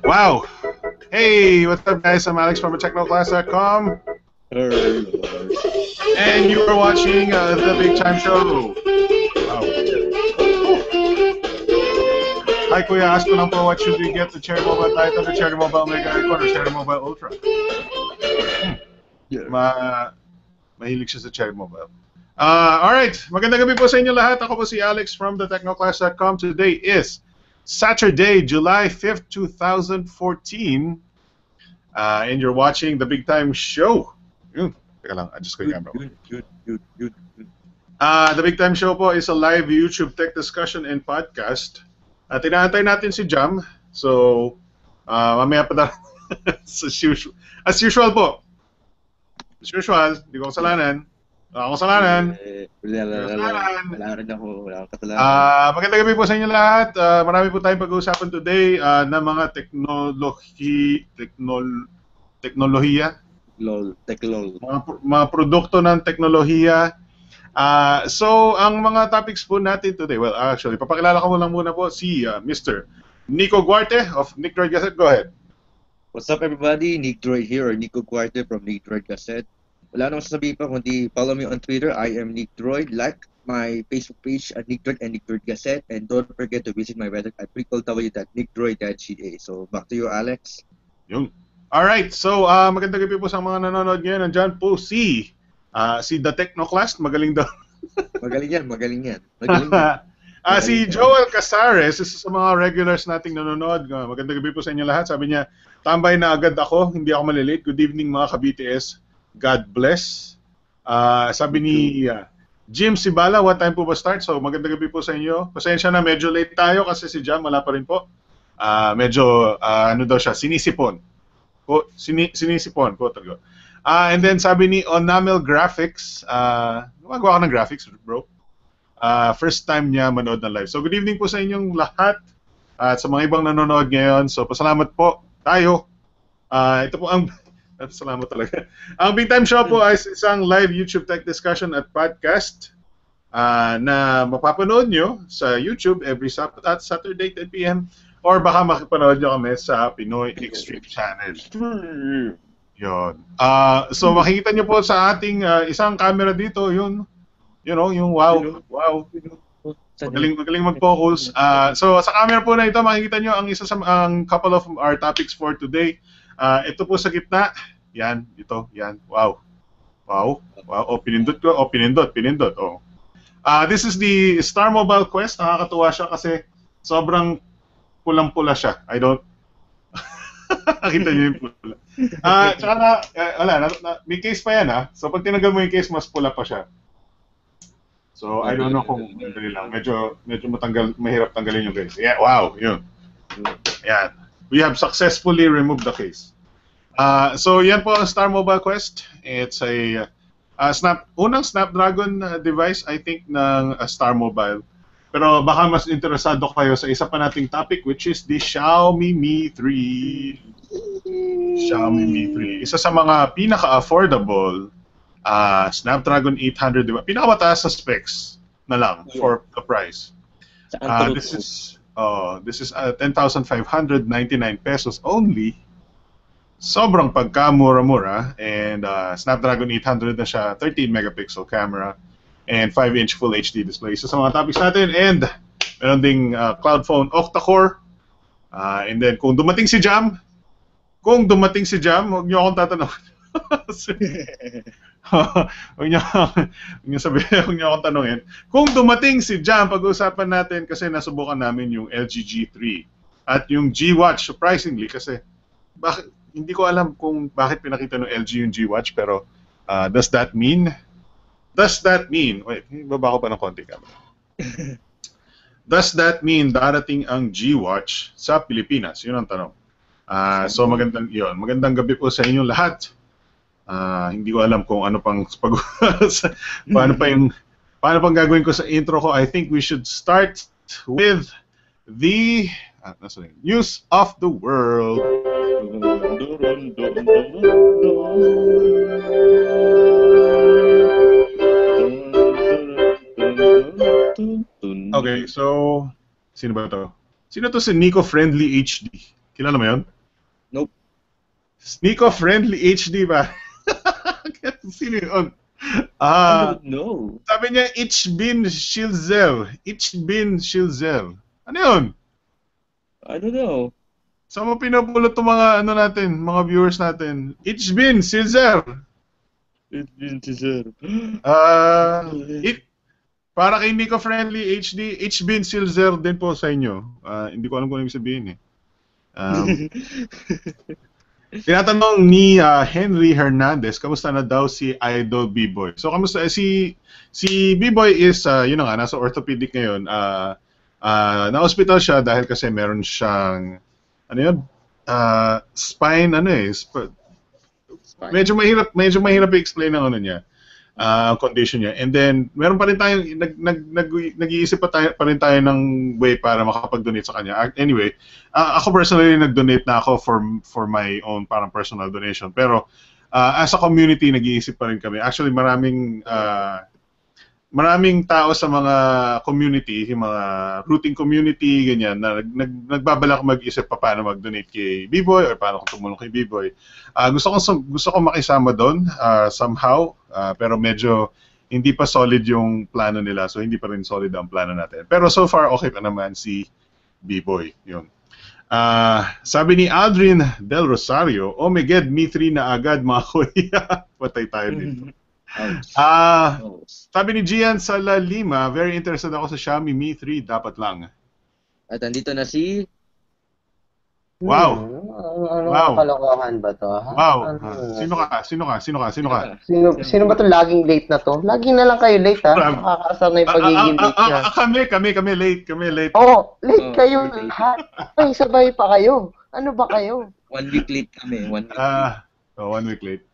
Wow! Hey, what's up, guys? I'm Alex from technoclass.com. And you are watching The Big Time Show. Wow. Hi, Kuya. Ask ko lang po, what should we get? The Cherry Mobile Titan, the Cherry Mobile Mega Icon, or Cherry Mobile Ultra? Mahilig siya sa Cherry Mobile. Alright, magandang gabi po sa inyo lahat. Ako po si Alex from technoclass.com. Today is Saturday, July 5th, 2014. And you're watching The Big Time Show. Teka lang, adjust ko yung camera. The Big Time Show po is a live YouTube tech discussion and podcast. Tinaantay natin si Jam. So, mamaya pa na. As usual po. As usual, hindi ko kasalanan. Wala rin ako. Wala akong kasalanan. Magandang gabi po sa inyo lahat. Marami po tayong pag-uusapan today na mga teknolohiya. Mga produkto ng teknolohiya. So, ang mga topics po natin today, well, actually, papakilala ko lang muna po si Mr. Nico Guarte of Nick Droid Gazette. Go ahead. What's up, everybody? Nick Droid here, or Nico Guarte from Nick Droid Gazette. Wala namang sasabihin pa, kundi follow me on Twitter. I am Nick Droid. Like my Facebook page at Nick Droid and Nick Droid Gazette. And don't forget to visit my website at www.nickdroid.ca. So, back to you, Alex. Yung. Alright, so magandang gabi po sa mga nanonood ngayon. Nandyan po si The Technoclass. Magaling daw. Magaling yan. Si Joel Casares, isa sa mga regulars nating nanonood. Magandang gabi po sa inyo lahat. Sabi niya, tambay na agad ako. Hindi ako malilate. Good evening mga ka-BTS. God bless. Sabi ni Jim Sibala, what time po ba start? So magandang gabi po sa inyo. Pasensya na, medyo late tayo kasi si Jam wala pa rin po. Medyo, ano daw siya, sinisipon. Sinisipon po talaga. And then sabi ni Onamel Graphics, gumagawa ka ng graphics, bro. First time niya manood ng live. So good evening po sa inyong lahat at sa mga ibang nanonood ngayon. So pasalamat po tayo. Ito po ang salamat talaga. Ang Big Time Show po ay isang live YouTube tech discussion at podcast na mapapanood nyo sa YouTube every Saturday 10 p.m. or baka makipanood nyo kami sa Pinoy Extreme Channel. Yun. So makikita nyo po sa ating isang camera dito, yun. You know, yung wow. Magaling mag-focus. So sa camera po na ito, makikita nyo ang couple of our topics for today. Ito po sa gitna. Yan, ito, yan. Wow. Oh, pinindot ko. Oh, pinindot. Oh. This is the Starmobile Quest. Nakakatuwa siya kasi sobrang pulang-pula siya. I don't... Nakita niyo yung pula. Tsaka may case pa yan ha. So pag tinanggal mo yung case, mas pula pa siya. So I don't know kung madali lang. Medyo mahirap tanggalin yung case. Yeah, wow, yun. Yan. We have successfully removed the case. So yan po ang Starmobile Quest. It's a unang Snapdragon device, I think, ng Starmobile. Pero baka mas interesado kayo sa isa pa nating topic, which is the Xiaomi Mi 3. Xiaomi Mi 3. Isa sa mga pinaka-affordable Snapdragon 800 device. Pinakamataas sa specs na lang for the price. This is 10,599 pesos only. Sobrang pagkamura-mura, and Snapdragon 800 na siya, 13 megapixel camera and 5-inch full HD display. So sa mga topics natin, and meron ding Cloudfone octa-core. And then kung dumating si Jam, huwag niyo akong tatanungin. Huwag niyo akong tanungin. Kung dumating si Jam, pag-uusapan natin kasi nasubukan namin yung LG G3 at yung G-Watch, surprisingly, kasi hindi ko alam kung bakit pinakita ng LG yung G-Watch, pero does that mean, wait, baba ko pa ng konti camera. Does that mean darating ang G-Watch sa Pilipinas? Yun ang tanong. So magandang gabi po sa inyong lahat. Hindi ko alam kung ano pang paano pang gagawin ko sa intro ko. I think we should start with the news of the world. Okay, so sino ba ito? Sino to si Nico Friendly HD? Kilala mo yun? Nope. Nico Friendly HD ba? Sino yun? I don't know. Sabi niya, Ich bin Schilzel. Ich bin Schilzel. Ano yun? I don't know. Saan mo pinapulot itong mga ano natin, mga viewers natin? Ich bin Schilzel. Para kay Nico Friendly HD, Ich bin Schilzel din po sa inyo. Hindi ko alam kung ano ibig sabihin eh. Tinatanong ni Henry Hernandez, kamusta na daw si Idol B-Boy? So, kamusta? Si B-Boy is, yun na nga, nasa orthopedic ngayon. Na-hospital siya dahil kasi meron siyang, ano yun? Spine, ano eh. Medyo mahirap i-explain ang ano niya. Condition niya. And then, meron pa rin tayong, nag-iisip pa rin tayo ng way para makapag-donate sa kanya. Anyway, ako personally, nag-donate na ako for my own parang personal donation. Pero, as a community, nag-iisip pa rin kami. Actually, maraming tao sa mga community, yung mga routing community, ganyan, na nagbabalak mag-isip pa paano mag-donate kay B-Boy or paano kung tumulong kay B-Boy. Gusto ko makisama doon somehow, pero medyo hindi pa solid yung plano nila, so hindi pa rin solid ang plano natin. Pero so far, okay pa naman si B-Boy. Yun. Sabi ni Aldrin Del Rosario, oh my God, Mi 3 na agad mga kuya. Patay tayo dito. Sabi ni Gian Sala Lima, very interested ako sa Xiaomi Mi 3, dapat lang. At andito na si... Wow. Ano kalokohan ba to? Ha? Wow. Sino ka? Sino ba to laging late na to? Lagi na lang kayo late ha? Nakakaasar na yung pagiging late niya. Kami late. Oh, late kayo lahat. Ay, sabay pa kayo. Ano ba kayo? 1 week late kami. 1 week late. 1 week late.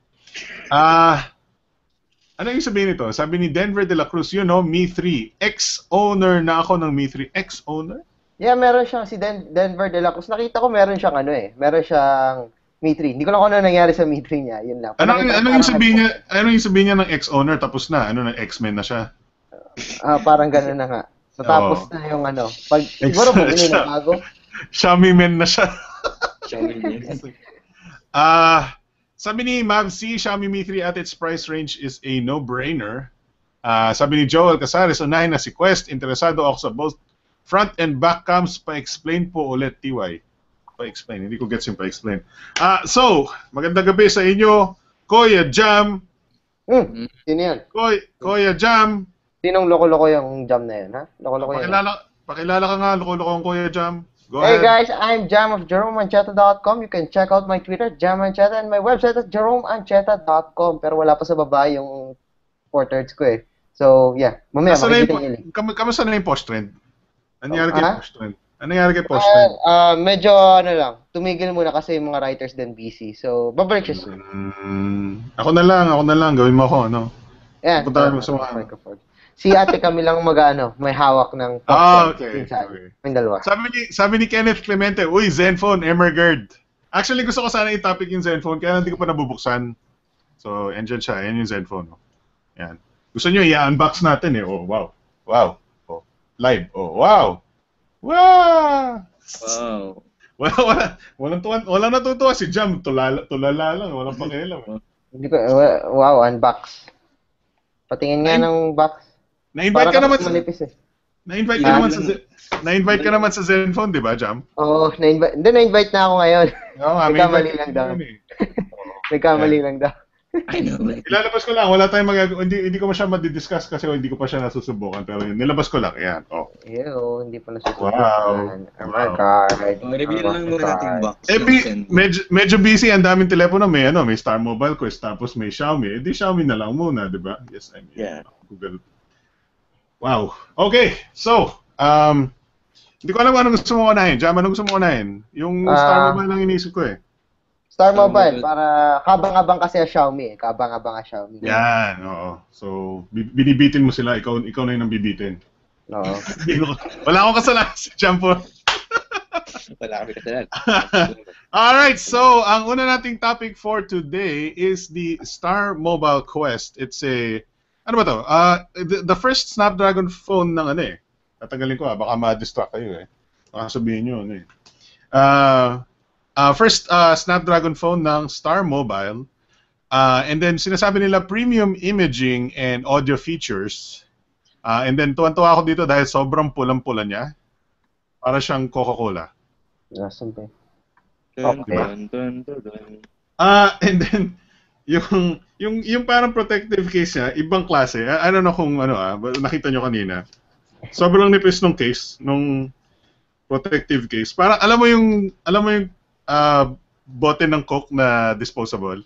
Ano yung sabihin nito? Sabi ni Denver de la Cruz, you know, Mi 3. Ex-owner na ako ng Mi 3. Ex-owner? Yeah, meron siyang si Denver de la Cruz. Nakita ko meron siyang meron siyang Mi 3. Hindi ko lang kung ano nangyari sa Mi 3 niya. Yun lang. Ano yung sabihin niya ng ex-owner tapos na? Ano, ng X-Men na siya? Parang gano'n na nga. So, tapos na yung siguro pag bago. Xiaomi Men na siya. Xiaomi Men. Sabi ni Mavc, Xiaomi Mi 3 at its price range is a no-brainer. Sabi ni Joel Casares, unahin na si Quest. Interesado ako sa both front and back cams. Pa-explain po ulit, TY. Pa-explain. Hindi ko gets yung pa-explain. So, magandang gabi sa inyo. Kuya Jam. Sino yan? Kuya Jam. Sinong loko-loko yung Jam na yun, ha? Loko-loko yan. Pakilala ka nga, loko-loko ang Kuya Jam. Go hey ahead. guys, I'm Jam of JeromeAncheta.com. You can check out my Twitter, JamAncheta, and my website at JeromeAncheta.com. Pero wala pa sa baba yung 4/3 ko eh. So, yeah. Mamaya, makikita niyo link. Kamusta na yung post-trend? Ano nangyari kay post-trend? Medyo, tumigil muna kasi yung mga writers din busy. So, babalik siya soon. Ako na lang. Gawin mo ako, ano? Yan. Puntahan mo sa mga microphone. Si ate kami lang may hawak ng okay. Yung dalawa. Sabi ni Kenneth Clemente, uy, Zenfone, Emergard. Actually, gusto ko sana i-topic yung Zenfone, kaya hindi ko pa nabubuksan. So, andyan siya. Yan yung Zenfone. Yan. Gusto nyo, i-unbox natin eh. Oh, wow. Wow. Oh, live. Oh, wow. Wow. Walang natutuwa si Jam. Tulala lang. Walang pakialam. Wow, unbox. Patingin nga ng box. Na-invite ka naman sa... Manipis eh. Na-invite ka naman sa Zenfone, di ba, Jam? Oo, na-invite na ako ngayon. Oo nga, nagkamali lang daw. Nagkamali lang daw. I know. Ilalabas ko lang, wala tayong magagawa. Hindi ko pa siya madidiscuss kasi hindi ko pa siya nasusubukan. Pero yun, nilabas ko lang. Ayan. Oh. Hindi pa nasusubukan. Wow. Oh my God. Reveal lang muna natin box. Medyo busy. Ang daming telepono. May Starmobile Quest. Tapos may Xiaomi. Di Xiaomi na lang muna, di ba? Yes, I mean. Yeah. Google. Wow. Okay. So, hindi ko alam anong gusto mo unahin. Jam, anong gusto mo unahin? Yung Starmobile lang iniisip ko eh. Starmobile, para kabang-abang kasi ang Xiaomi eh. Kabang-abang ang Xiaomi. Yan, oo. So, binibitin mo sila. Ikaw na yung bibitin. Oo. Wala akong kasalanan si Jam po. Wala kami kasalanan. Alright, so, ang una nating topic for today is the Starmobile Quest. It's a... Ano ba to? The first Snapdragon phone ng tatanggalin ko baka ma-distract kayo eh. Baka sabihin nyo, ano eh. First, Snapdragon phone ng Starmobile. And then, sinasabi nila premium imaging and audio features. And then, tuwan-tuwa ako dito dahil sobrang pulang-pula niya. Para siyang Coca-Cola. Nasaan ba? Dun, Okay. dun, dun, dun, dun. And then, yung parang protective case niya, ibang klase. I don't know kung ano nakita nyo kanina. Sobrang nipis nung case, nung protective case. Parang alam mo yung bote ng Coke na disposable.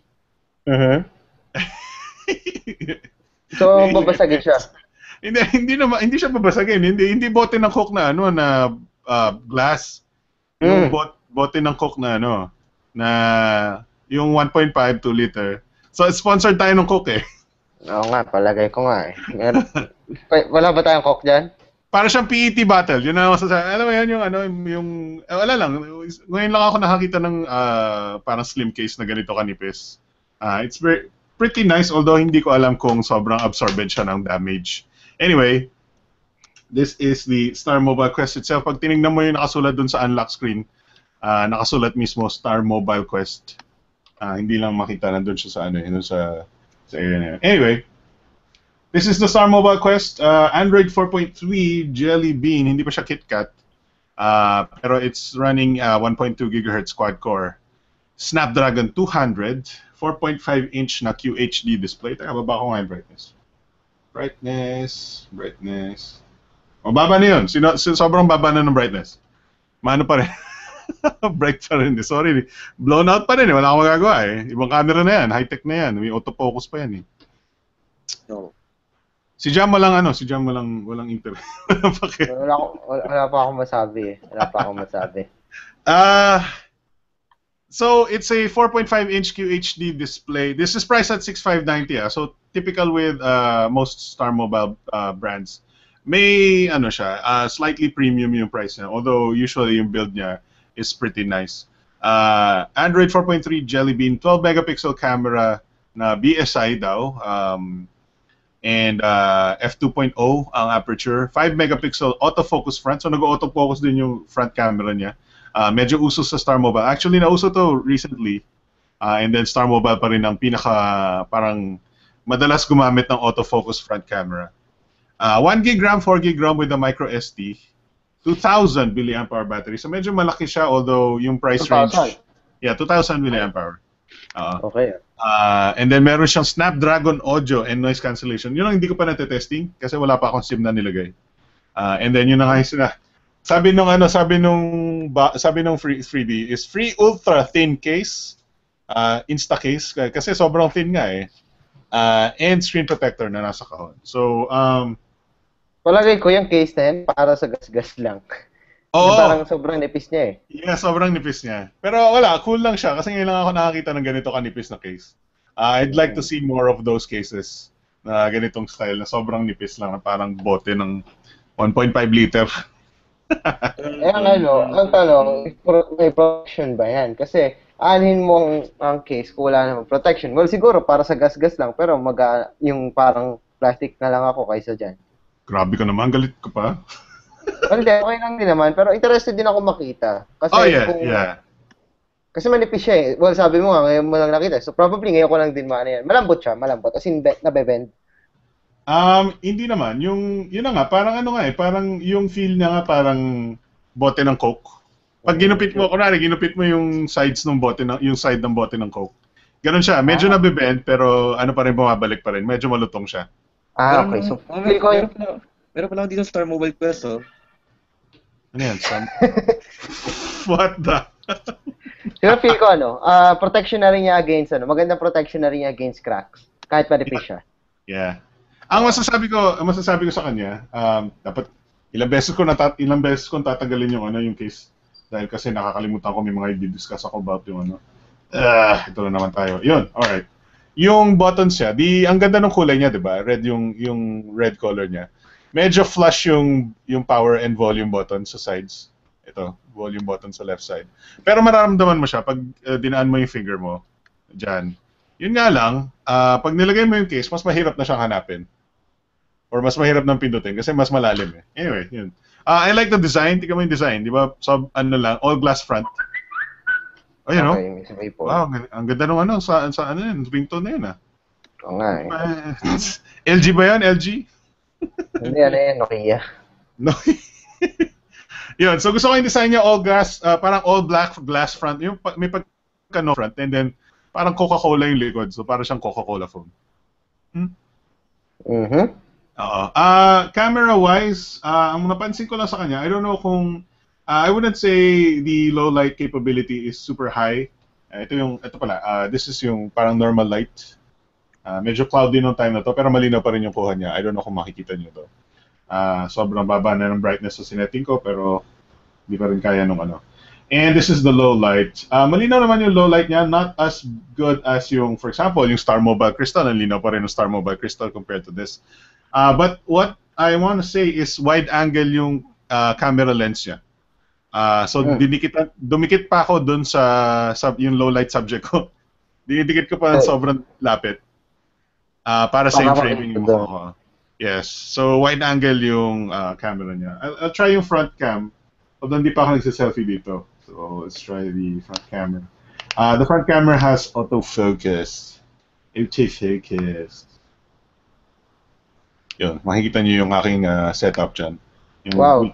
So, babasagin siya. Hindi siya babasagin. Hindi bote ng Coke na glass. Yung bote ng Coke na na yung 1.5 2 liter. So sponsored tayo ng Coke eh. Oo nga, palagay ko nga eh. Wala ba tayong Coke dyan? Para siyang PET bottle. Yun na masasabi. Alam mo yan yung wala lang. Ngayon lang ako nakakita ng parang slim case na ganito kanipis. It's pretty nice, although hindi ko alam kung sobrang absorbent siya ng damage. Anyway, this is the Starmobile Quest itself. Pag tinignan mo yung nakasulat dun sa unlock screen, nakasulat mismo Starmobile Quest. Hindi lang makita nandun siya sa area na yun. Anyway, this is the Starmobile Quest. Android 4.3 Jelly Bean. Hindi pa siya KitKat. Pero it's running 1.2 GHz quad-core. Snapdragon 200. 4.5-inch na QHD display. Teka, baba ko nga yung brightness. Brightness. Mababa na yun. Sobrang baba na ng brightness. Maano pa rin. Bright pa rin. Sorry. Blown out pa rin. Wala akong magagawa eh. Ibang camera na yan. High-tech na yan. May autofocus pa yan eh. No. Si Jam walang internet. Wala pa akong masabi eh. So it's a 4.5-inch QHD display. This is priced at 6,590. So typical with most Starmobile brands. May siya, slightly premium yung price niya. Although usually yung build niya is pretty nice. Android 4.3 Jelly Bean, 12 megapixel camera na BSI daw. And f2.0 ang aperture, 5 megapixel autofocus front. So nag-autofocus din yung front camera niya. Medyo uso sa Starmobile. Actually, nauso to recently. And then Starmobile pa rin ang parang madalas gumamit ng autofocus front camera. 1 gig RAM, 4 gig ROM with a micro SD. 2,000 mAh battery. So medyo malaki siya, although yung price 2,000. range... Yeah, 2,000 mAh. Okay. And then meron siyang Snapdragon audio and noise cancellation. Yun ang hindi ko pa natetesting kasi wala pa akong SIM na nilagay. And then yun na nga yung sabi nung freebie is free ultra thin case, insta case kasi sobrang thin nga eh. And screen protector na nasa kahon. So Palagay ko yung case na yan para sa gas-gas lang. Oo. Parang sobrang nipis niya eh. Yeah, sobrang nipis niya. Pero wala, cool lang siya kasi ngayon lang ako nakakita ng ganito kanipis na case. I'd like to see more of those cases na ganitong style na sobrang nipis lang na parang bote ng 1.5 liter. Ang tanong, may protection ba yan? Kasi aanhin mo ang case kung wala namang protection. Well, siguro para sa gas-gas lang, pero yung parang plastic na lang ako kaysa dyan. Grabe ka naman, galit ka pa. Well, okay lang din naman, pero interested din ako makita. Kasi yeah. Kasi manipis siya eh. Well, sabi mo nga, ngayon mo lang nakita. So probably ngayon ko lang din maano yan. Malambot siya, As in, nabebend. Hindi naman. Yun na nga, parang parang yung feel niya nga parang bote ng Coke. Pag ginupit mo yung sides ng bote yung side ng bote ng Coke. Ganun siya, medyo nabebend pero pa rin bumabalik pa rin. Medyo malutong siya. Okay. So feel ko meron pa lang dito Starmobile Quest, oh. Ano yan, Sam? What the? Pero feel ko protection na rin niya against magandang protection na rin niya against cracks. Kahit manipis siya. Yeah. Ang masasabi ko sa kanya, dapat ilang beses kong tatanggalin yung case dahil kasi nakakalimutan ko may mga i-discuss ako about yung ito na naman tayo. Yun, alright. Yung buttons siya, ang ganda ng kulay niya, 'di ba? Red yung red color niya. Medyo flush yung power and volume button sa sides. Ito, volume button sa left side. Pero mararamdaman mo siya pag dinaan mo yung finger mo diyan. Yun nga lang, pag nilagay mo yung case, mas mahirap na siyang hanapin. Or mas mahirap nang pindutin kasi mas malalim eh. Anyway, yun. I like the design. Tingnan mo yung design, di ba? So, ano lang, all glass front. Oh, you know? Okay, may sabay po. Wow, ang ganda ng ano, sa ano yun, ringtone na yun, ah. Oo nga eh. LG ba yan? LG? Hindi, ano yan, Nokia. No. Yun, so gusto ko yung design niya all glass, parang all black glass front. Yung may pagka-no front, and then parang Coca-Cola yung likod. So parang siyang Coca-Cola phone. Oo. Camera-wise, ang napansin ko lang sa kanya, I don't know kung, I wouldn't say the low light capability is super high. Ito pala, this is yung parang normal light. Medyo cloudy nung time na to, pero malinaw pa rin yung kuha niya. I don't know kung makikita niyo to. Sobrang baba na ng brightness sa sineting ko, pero hindi pa rin kaya nung ano. And this is the low light. Malinaw naman yung low light niya, not as good as yung, for example, yung Starmobile Crystal. Ang linaw pa rin yung Starmobile Crystal compared to this. But what I want to say is wide angle yung camera lens niya. So dumikit pa ako dun sa yung low light subject ko. Dinidikit ko pa ng sobrang lapit. Para same framing yung mukha ko. Yes. So wide angle yung camera niya. I'll try yung front cam. Although hindi pa ako nagsiselfie dito. So let's try the front camera. The front camera has autofocus. Autofocus. Yun, makikita niyo yung aking setup dyan. Yung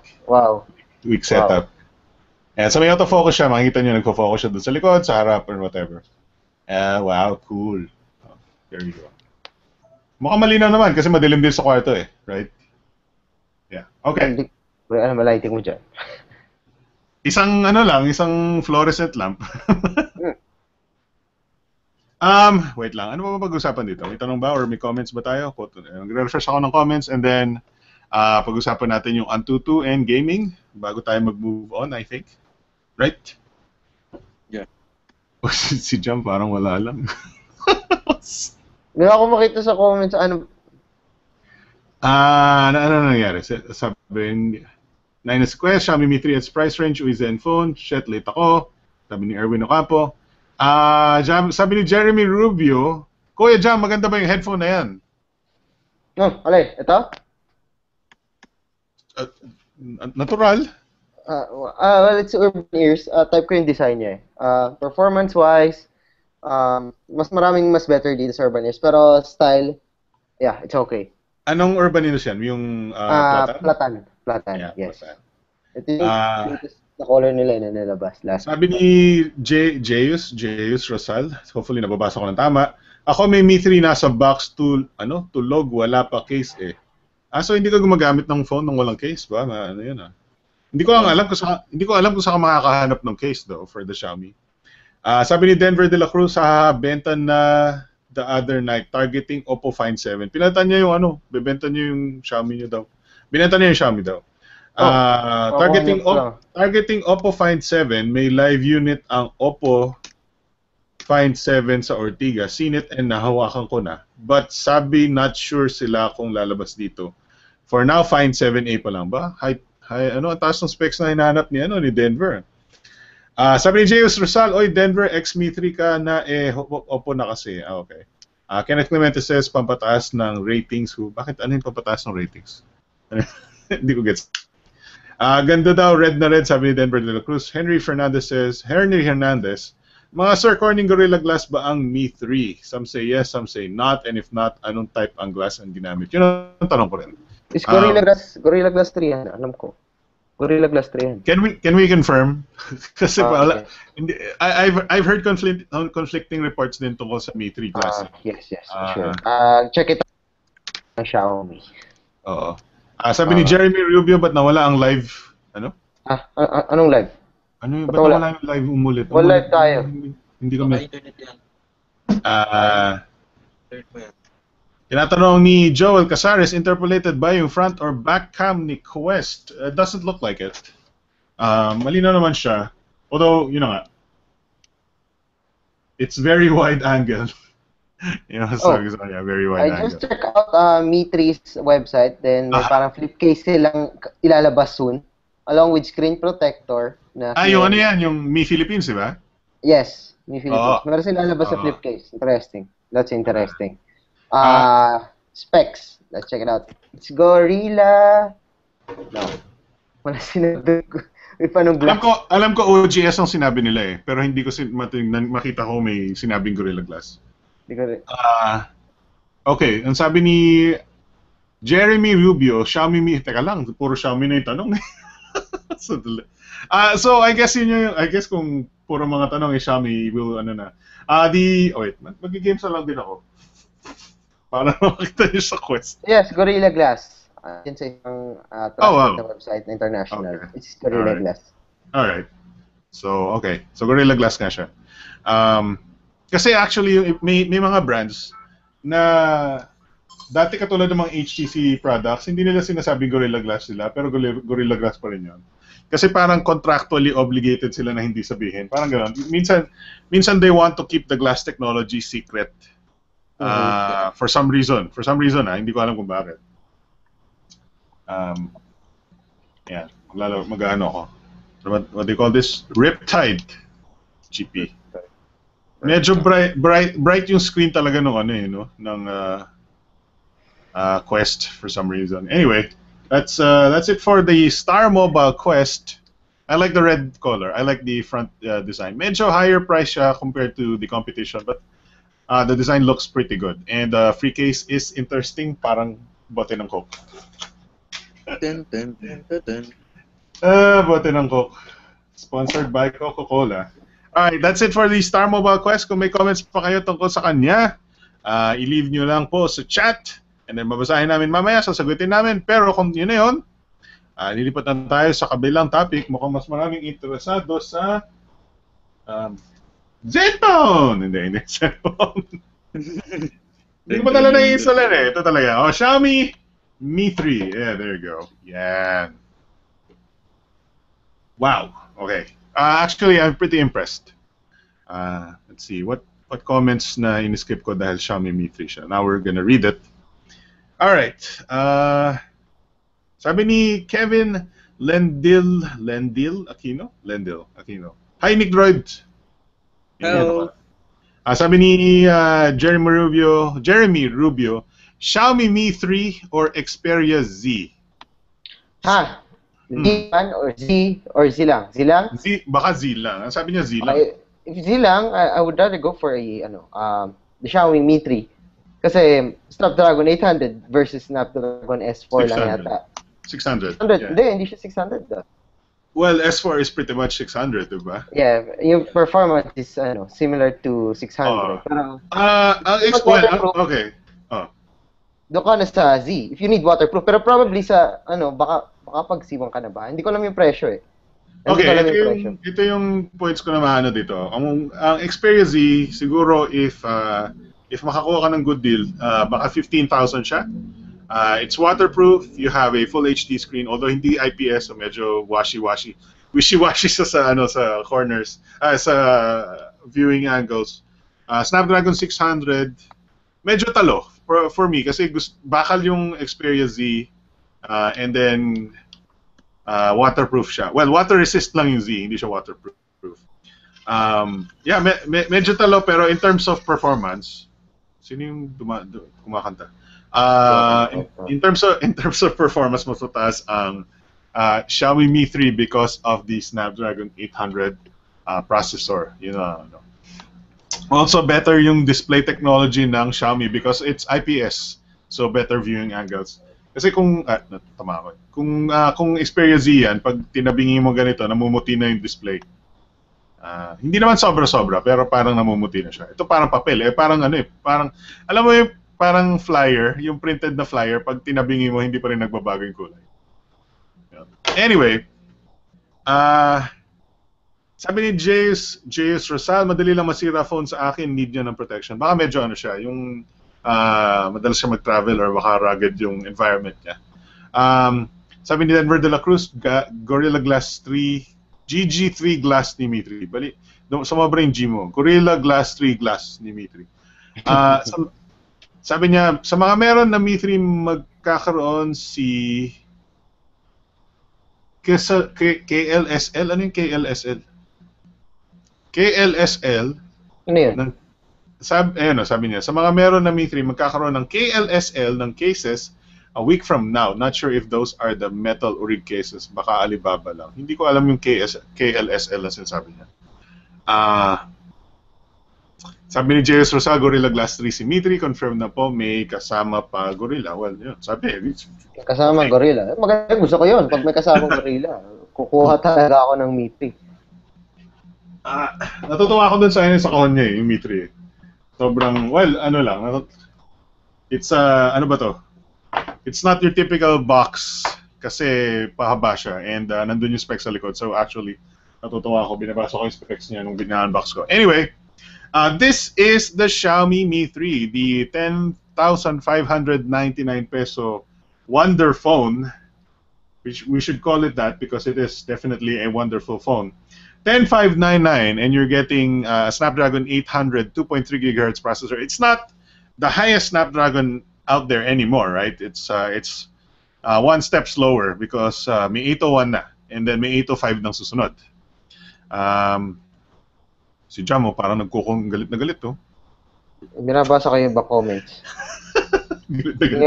weak setup. And so may autofocus siya, makikita niyo nagfo-focus siya doon sa likod, sa harap, or whatever. Wow, cool. There you go. Mukhang malinaw naman kasi madilim din sa kwarto eh, right? Yeah. Okay. Ano lighting mo dyan? Isang fluorescent lamp. Wait lang. Ano ba pag-usapan dito? May tanong ba or may comments ba tayo? Nagre-refresh ako ng comments and then pag-usapan natin yung Antutu and gaming bago tayo mag-move on, I think. Right? Yeah. Si Jam parang wala lang. Hindi ako makita sa comments ano. Ano nangyari? Sabi ni Quest, Xiaomi Mi 3 at price range, Zen phone. Shit, late ako. Sabi ni Erwin Ocampo. Jam, sabi ni Jeremy Rubio, Kuya Jam, maganda ba yung headphone na yan? Alay, ito? Natural? Well, it's urban ears. Type ko yung design niya eh. Performance-wise, mas better dito sa urban ears. Pero style, yeah, it's okay. Anong urban ears yan? Yung Platan. Platan, yeah, yes. Platan. Ito yung na color nila na nilabas last. Sabi ni Jeyus Rosal, hopefully nababasa ko ng tama. Ako may Mi 3 nasa box to log, wala pa case eh. So hindi ka gumagamit ng phone nung walang case ba? Ano 'yun ah. Hindi ko alam kung saan makakahanap ng case though for the Xiaomi. Sabi ni Denver De La Cruz, sa benta na the other night targeting Oppo Find 7. Pinalitan niya yung bebenta niya yung Xiaomi niya daw. Binenta niya yung Xiaomi daw. Targeting Oppo Find 7, may live unit ang Oppo Find 7 sa Ortigas. Seen it and nahawakan ko na. But sabi not sure sila kung lalabas dito. For now, Find 7A pa lang ba? Ang taas ng specs na hinahanap ni Denver. Sabi ni Jeyus Rosal, oy Denver, X Mi 3 ka na Oppo na kasi. Okay. Kenneth Clemente says, pampataas ng ratings. Bakit ano yung pampataas ng ratings? Hindi ko gets. Ganda daw, red na red, sabi ni Denver De La Cruz. Henry Hernandez, mga Sir, corning Gorilla Glass ba ang Mi 3? Some say yes, some say not. And if not, anong type ang glass ang ginamit? Yun ang tanong ko rin. Is Gorilla Glass 3 yan, alam ko. Gorilla Glass 3 yan. Can we confirm? Kasi I've heard conflicting reports din tungkol sa Mi 3 glass. Yes, sure. Check it out ng Xiaomi. Oo. Sabi ni Jeremy Rubio, ba't nawala ang live? Ano? Anong live? Ba't nawala yung live umulit? Live tayo. Hindi kami. Internet yan. Tinatanong ni Joel Casares, interpolated ba yung front or back cam ni Quest? Doesn't look like it. Malinaw naman siya. Although, it's very wide angle. Very wide angle. I just check out Mi3's website, then may parang flip case silang ilalabas soon, along with screen protector. Yung ano yan, yung Mi Philippines, di ba? Yes, Mi Philippines. Meron silang ilalabas sa flip case. Interesting. That's interesting. Specs. Let's check it out. It's Gorilla. No. Wala sinabi ko. May panong glass. Alam ko OGS ang sinabi nila eh, pero hindi ko makita ko may sinabing Gorilla Glass. Hindi ko rin. Okay, ang sabi ni Jeremy Rubio, Xiaomi Mi, teka lang, puro Xiaomi na yung tanong. So I guess I guess kung puro mga tanong Xiaomi will wait, mag-games na lang din ako. Para makita niyo sa quest. Yes, Gorilla Glass. Yun sa isang trusted na website na international. Okay. It's Gorilla Glass. Alright. So, okay. So, Gorilla Glass nga siya. Kasi actually, may mga brands na dati katulad ng mga HTC products, hindi nila sinasabing Gorilla Glass sila, pero Gorilla Glass pa rin yun. Kasi parang contractually obligated sila na hindi sabihin. Parang gano'n. Minsan they want to keep the glass technology secret. For some reason, hindi ko alam kung bakit. Yan, mag-ano ako. What do you call this? Riptide GP. Medyo bright yung screen talaga ng Quest for some reason. Anyway, that's it for the Starmobile Quest. I like the red color. I like the front design. Medyo higher price siya compared to the competition, but the design looks pretty good. And the free case is interesting, parang bote ng Coke. Bote ng Coke. Sponsored by Coca-Cola. Alright, that's it for the Starmobile Quest. Kung may comments pa kayo tungkol sa kanya, i-leave nyo lang po sa chat. And then babasahin namin mamaya, sasagutin namin. Pero kung yun na yun, lilipat na tayo sa kabilang topic. Mukhang mas maraming interesado sa Zenfone! Hindi, Zenfone. Hindi ko pa talaga na-install eh. Ito talaga. Xiaomi Mi 3. Yeah, there you go. Yan. Wow. Okay. Actually, I'm pretty impressed. Let's see. What comments na in-skip ko dahil Xiaomi Mi 3 siya. Now we're gonna read it. Alright. Sabi ni Kevin Lendil Aquino? Hi, Nick Droid. Hello. Sabi ni Jeremy Rubio, Xiaomi Mi 3 or Xperia Z? Z1 or Z lang? Z lang? Baka Z lang. Sabi niya Z lang. Okay. If Z lang, I would rather go for the Xiaomi Mi 3. Kasi Snapdragon 800 versus Snapdragon S4 lang yata. 600. Yeah. Hindi siya 600 though. Well, S4 is pretty much 600, diba? Yeah, yung performance is similar to 600. Parang okay. Doon ka na sa Z. If you need waterproof. Pero probably sa, baka pagsiwang ka na ba? Hindi ko alam yung presyo eh. Ito yung points ko na maano dito. Ang Xperia Z, siguro if makakuha ka ng good deal, baka 15,000 siya. It's waterproof, you have a full HD screen, although hindi IPS, so medyo wishy-washy sa corners, sa viewing angles. Snapdragon 600, medyo talo for me kasi bakal yung Xperia Z, and then waterproof siya. Well, water resist lang yung Z, hindi siya waterproof. Medyo talo, pero in terms of performance, sino yung kumakanta? In terms of performance, mas mataas ang Xiaomi Mi 3 because of the Snapdragon 800 processor. Also better yung display technology ng Xiaomi because it's IPS, so better viewing angles. Kasi kung Xperia Z yan, pag tinabingi mo ganito, namumuti na yung display. Hindi naman sobra-sobra, pero parang namumuti na siya. Ito parang papel, parang alam mo yung parang flyer, yung printed na flyer, pag tinabingi mo, hindi pa rin nagbabago yung kulay. Anyway, sabi ni Jace Rosal, madali lang masira phone sa akin, need niya ng protection. Baka medyo siya, yung madalas siya mag-travel or baka rugged yung environment niya. Sabi ni Denver de la Cruz, Gorilla Glass 3, GG3 Glass ni Mi 3. Bali, sumabra yung G mo. Gorilla Glass 3 Glass ni Mi 3. Sabi niya, sa mga meron na Mi 3 magkakaroon si KLSL. Ano yung KLSL? KLSL. Ano yun? Sabi niya, sa mga meron na Mi 3 magkakaroon ng KLSL ng cases a week from now. Not sure if those are the metal urig cases. Baka Alibaba lang. Hindi ko alam yung KLSL na sinasabi niya. Sabi ni J.S. Rosal, Gorilla Glass 3 si Mi3, confirm na po, may kasama pa Gorilla. Well, yun, sabi. Kasama Gorilla. Maganda, gusto ko yun. Pag may kasama Gorilla, kukuha talaga ako ng Mi3. Natutuwa ako dun sa kahon niya yung Mi3. Sobrang, well, ano lang. It's, ano ba to? It's not your typical box kasi pahaba siya and nandun yung specs sa likod. So actually, natutuwa ako. Binabasa ko yung specs niya nung bina-unbox ko. Anyway, this is the Xiaomi Mi 3, the 10,599 peso wonder phone, which we should call it that because it is definitely a wonderful phone. 10,599, and you're getting a Snapdragon 800 2.3 gigahertz processor. It's not the highest Snapdragon out there anymore, right? It's one step slower because may 801 na, and then may 805 ng susunod. Si Jamo parang nagkukong galit na galit, to. Binabasa ko yung iba comments. Galit na galit.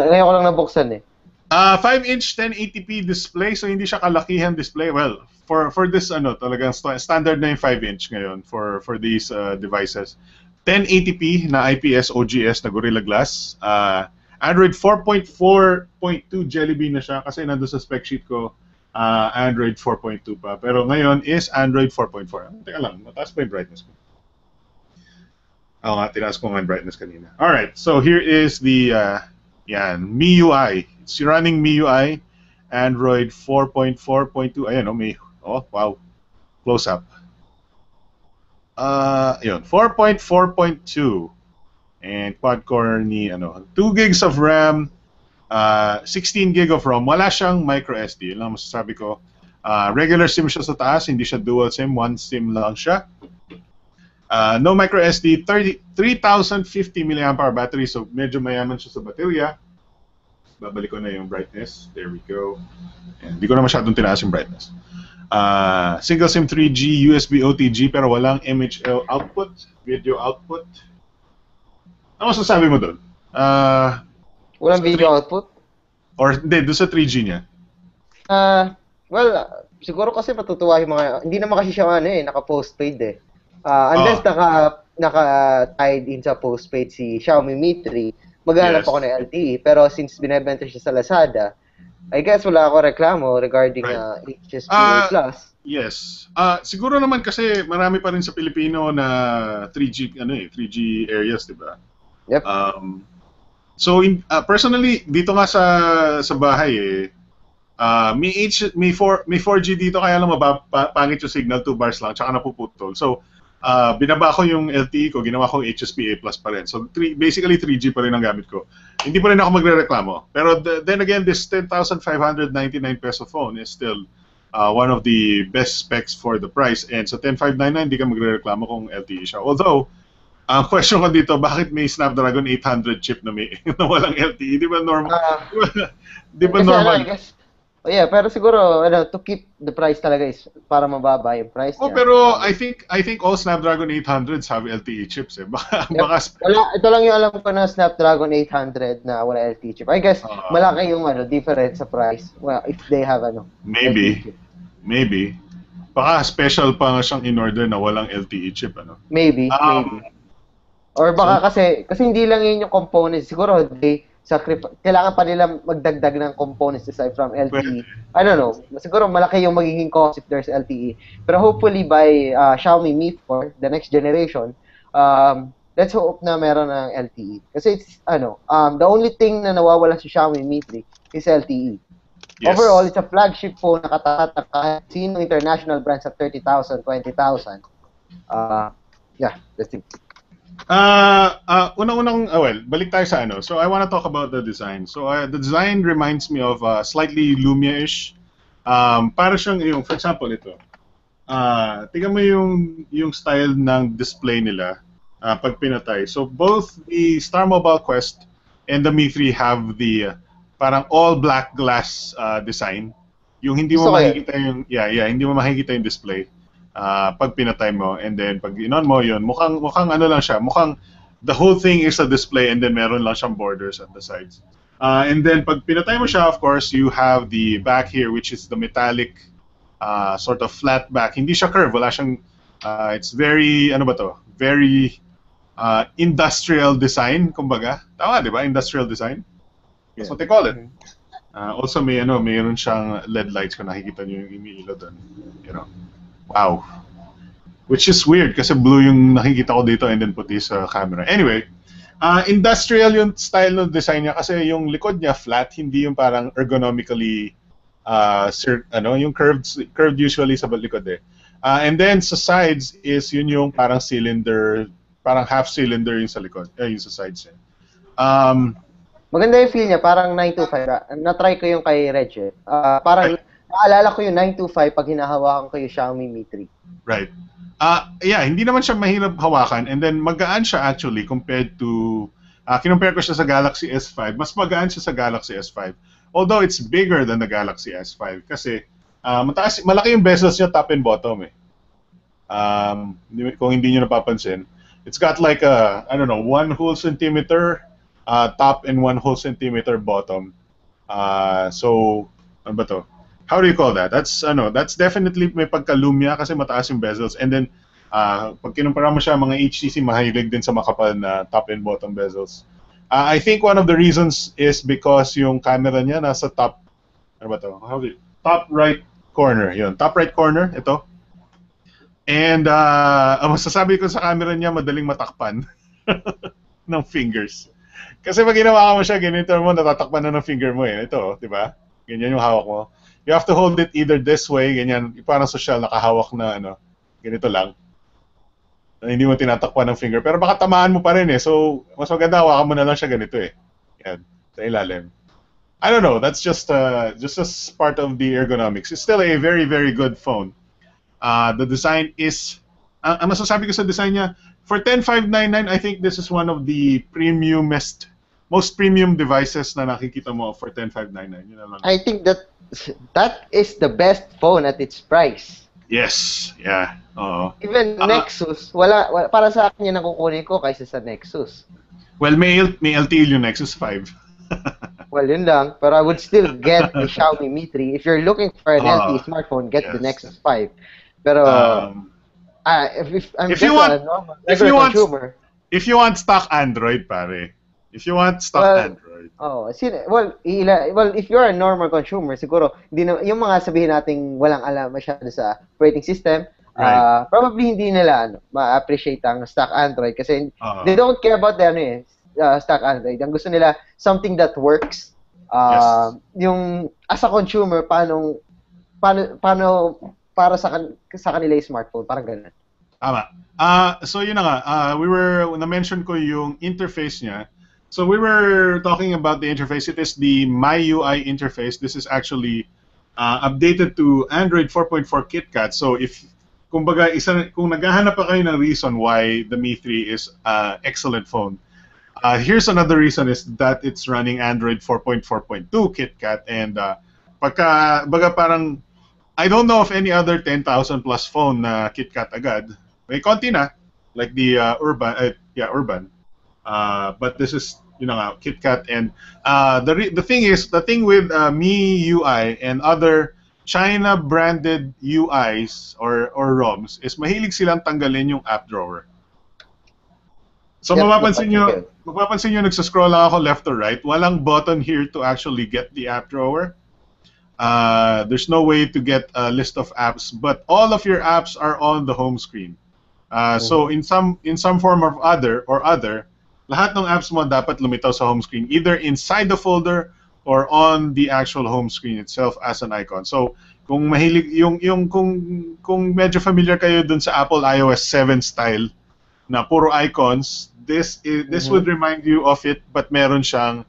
Ngayon ko lang nabuksan eh. 5-inch 1080p display, so hindi siya kalakihan display. Well, for this talagang standard na yung 5-inch ngayon for these devices. 1080p na IPS OGS na Gorilla Glass. Android 4.4.2 Jelly Bean na siya kasi nandun sa spec sheet ko Android 4.2 pa. Pero ngayon is Android 4.4. Teka lang, mataas pa yung brightness ko. Oo nga, tinaas ko nga yung brightness kanina. Alright, so here is the MIUI. It's running MIUI, Android 4.4.2. Ayan, wow, close up. Yun, 4.4.2 and quad-core ni 2 gigs of RAM, 16 gig of ROM. Wala siyang micro SD. Yun lang masasabi ko. Regular SIM siya sa taas, hindi siya dual SIM, one SIM lang siya. No micro SD, 3,050 mAh battery, so medyo mayaman siya sa baterya. Babalik ko na yung brightness. There we go. And hindi ko na masyadong tinaas yung brightness. Single SIM 3G, USB OTG, pero walang MHL output, video output. Ano masasabi mo doon? Walang video output? Or hindi, doon sa 3G niya? Well, siguro kasi matutuwa yung mga, hindi naman kasi siya naka-postpaid eh. Unless naka-tied in sa postpaid si Xiaomi Mi 3, maghanap ako ng LTE. Pero since binibenta siya sa Lazada, I guess wala ako reklamo regarding HSPA Plus. Yes. Siguro naman kasi marami pa rin sa Pilipino na 3G 3G areas, 'di ba? Yep. So personally dito nga sa bahay may 4G dito kaya lang pangit yung signal, 2 bars lang tsaka napuputol. So binaba ko yung LTE ko, ginawa ko HSPA Plus pa rin. So basically 3G pa rin ang gamit ko. Hindi pa rin ako magrereklamo. Pero then again, this 10,599 peso phone is still one of the best specs for the price. And sa 10,599, hindi ka magrereklamo kung LTE siya. Although, ang question ko dito, bakit may Snapdragon 800 chip na walang LTE? Di ba normal? Di ba normal? Yeah, pero siguro to keep the price talaga is para mababa yung price niya. Pero I think all Snapdragon 800s have LTE chips eh. Baka ito lang yung alam ko na Snapdragon 800 na wala LTE chip. I guess malaki yung difference sa price. Well, if they have maybe. Baka special pa nga siyang in-order na walang LTE chip Maybe. Or baka kasi hindi lang yun yung components. Siguro kailangan pa nila magdagdag ng components aside from LTE. I don't know. Siguro malaki yung magiging cost if there's LTE. Pero hopefully by Xiaomi Mi 4, the next generation, let's hope na meron ng LTE. Kasi it's the only thing na nawawala sa Xiaomi Mi 3 is LTE. Yes. Overall, it's a flagship phone na katatak kahit sino international brands at 30,000, 20,000. Yeah, that's it. Balik tayo sa So I want to talk about the design. So the design reminds me of slightly Lumia-ish. Para siyang for example ito. Tingnan mo yung style ng display nila pag pinatay. So both the Starmobile Quest and the Mi 3 have the parang all black glass design. Yung hindi mo makikita hindi mo makikita yung display. Pag pinatay mo, and then pag inon mo yun, mukhang lang siya, mukhang the whole thing is a display and then meron lang siyang borders at the sides. And then pag pinatay mo siya, of course, you have the back here, which is the metallic sort of flat back. Hindi siya curve, wala siyang, it's very, ano ba to? Very industrial design, kumbaga. Tama, di ba? Industrial design. That's what they call it. Also, mayroon siyang LED lights kung nakikita niyo yung umiilo doon. You know. Wow. Which is weird kasi blue yung nakikita ko dito and then puti sa camera. Anyway, industrial yung style ng design niya kasi yung likod niya flat, hindi yung parang ergonomically yung curved usually sa likod eh. And then sa sides is yun yung parang cylinder, parang half cylinder yung sa likod, yung sa sides eh. Maganda yung feel niya, parang 925. Na-try ko yung kay Reg eh. Parang naalala ko yung 925 pag hinahawakan ko yung Xiaomi Mi 3. Right. Yeah, hindi naman siya mahirap hawakan and then magaan siya actually compared to kinumpare ko siya sa Galaxy S5. Mas magaan siya sa Galaxy S5. Although it's bigger than the Galaxy S5 kasi malaki yung bezels niya top and bottom eh. Kung hindi niyo napapansin, it's got like a 1 whole centimeter top and 1 whole centimeter bottom. So ano ba to? How do you call that? That's definitely may pagka-lumia kasi mataas yung bezels. And then, pag kinumpara mo siya, mga HTC mahilig din sa makapal na top and bottom bezels. I think one of the reasons is because yung camera niya nasa top, top right corner. Yun, top right corner, ito. And, masasabi ko sa camera niya, madaling matakpan ng fingers. Kasi pag ginawa mo siya, ganito mo, natatakpan na ng finger mo eh. Ito, di ba? Ganyan yung hawak mo. You have to hold it either this way, ganyan, parang social, nakahawak na ganito lang. Hindi mo tinatakpan ng finger. Pero baka tamaan mo pa rin eh. So, mas maganda, hawakan mo na lang siya ganito eh. Yan, sa ilalim. I don't know, that's just as part of the ergonomics. It's still a very, very good phone. The design is, ang masasabi ko sa design niya, for 10,599, I think this is one of the most premium devices na nakikita mo for 10,599. Yun lang. I think that is the best phone at its price. Yes, yeah. Even Nexus, wala para sa akin yan ang kukunin ko kaysa sa Nexus. Well, may LTE yung Nexus 5. Well, yun lang. But I would still get the Xiaomi Mi 3. If you're looking for an LTE smartphone, get the Nexus 5. Pero if you want stock Android, pare. If you want stock Android. If you're a normal consumer, siguro yung mga sabihin nating walang alam masyado sa operating system, right. Probably hindi nila ma-appreciate ang stock Android kasi they don't care about the stock Android. Ang gusto nila something that works. Yung as a consumer paano para sa kanila yung smartphone, parang ganun. Tama. So yun na nga, na-mention ko yung interface niya. So we were talking about the interface. It is the MIUI interface. This is actually updated to Android 4.4 KitKat. So kung naghahanap pa kayo ng reason why the Mi 3 is excellent phone, here's another reason is that it's running Android 4.4.2 KitKat. And parang, I don't know of any other 10,000 plus phone na KitKat agad. May konti na, like the Urban. But this is KitKat, and the thing with MIUI and other China branded UIs or ROMs is mahilig silang tanggalin yung app drawer. So mapapansin nyo nagsascroll lang ako left or right, walang button here to actually get the app drawer. There's no way to get a list of apps, but all of your apps are on the home screen. So in some form or other, lahat ng apps mo dapat lumitaw sa home screen, either inside the folder or on the actual home screen itself as an icon. So kung mahilig kung medyo familiar kayo dun sa Apple iOS 7 style na puro icons, this would remind you of it, but meron siyang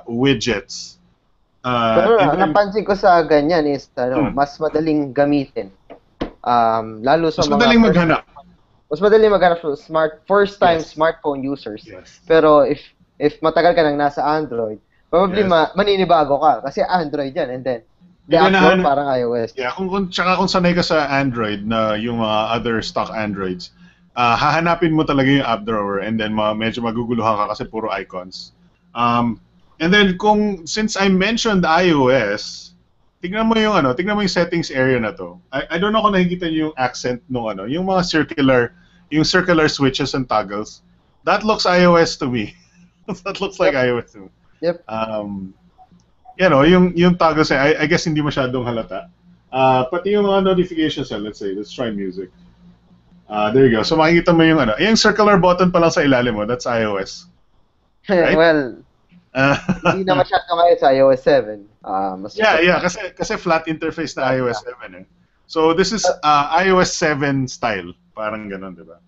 widgets. Pero napansin ko sa ganyan is mas madaling gamitin. Lalo sa mas madaling maghanap. Mas madaling maghanap sa first-time smartphone users. Yes. Pero if matagal ka nang nasa Android, probably maninibago ka kasi Android yan, and then the upload parang iOS. Yeah, kung sanay ka sa Android na yung mga other stock Androids, hahanapin mo talaga yung app drawer, and then medyo maguguluhan ka kasi puro icons. And then since I mentioned iOS, tingnan mo yung settings area na to. I don't know kung nakikita niyo yung accent nung yung mga circular switches and toggles. That looks iOS to me. That looks like iOS to me. Yep. Yung toggles, I guess hindi masyadong halata. Pati yung mga notifications, let's try music. There you go. So makikita mo yung circular button pa lang sa ilalim mo, that's iOS. Right? Well, hindi na masyado ngayon sa iOS 7. Kasi flat interface na iOS 7 eh. So this is iOS 7 style, parang ganun, 'di ba?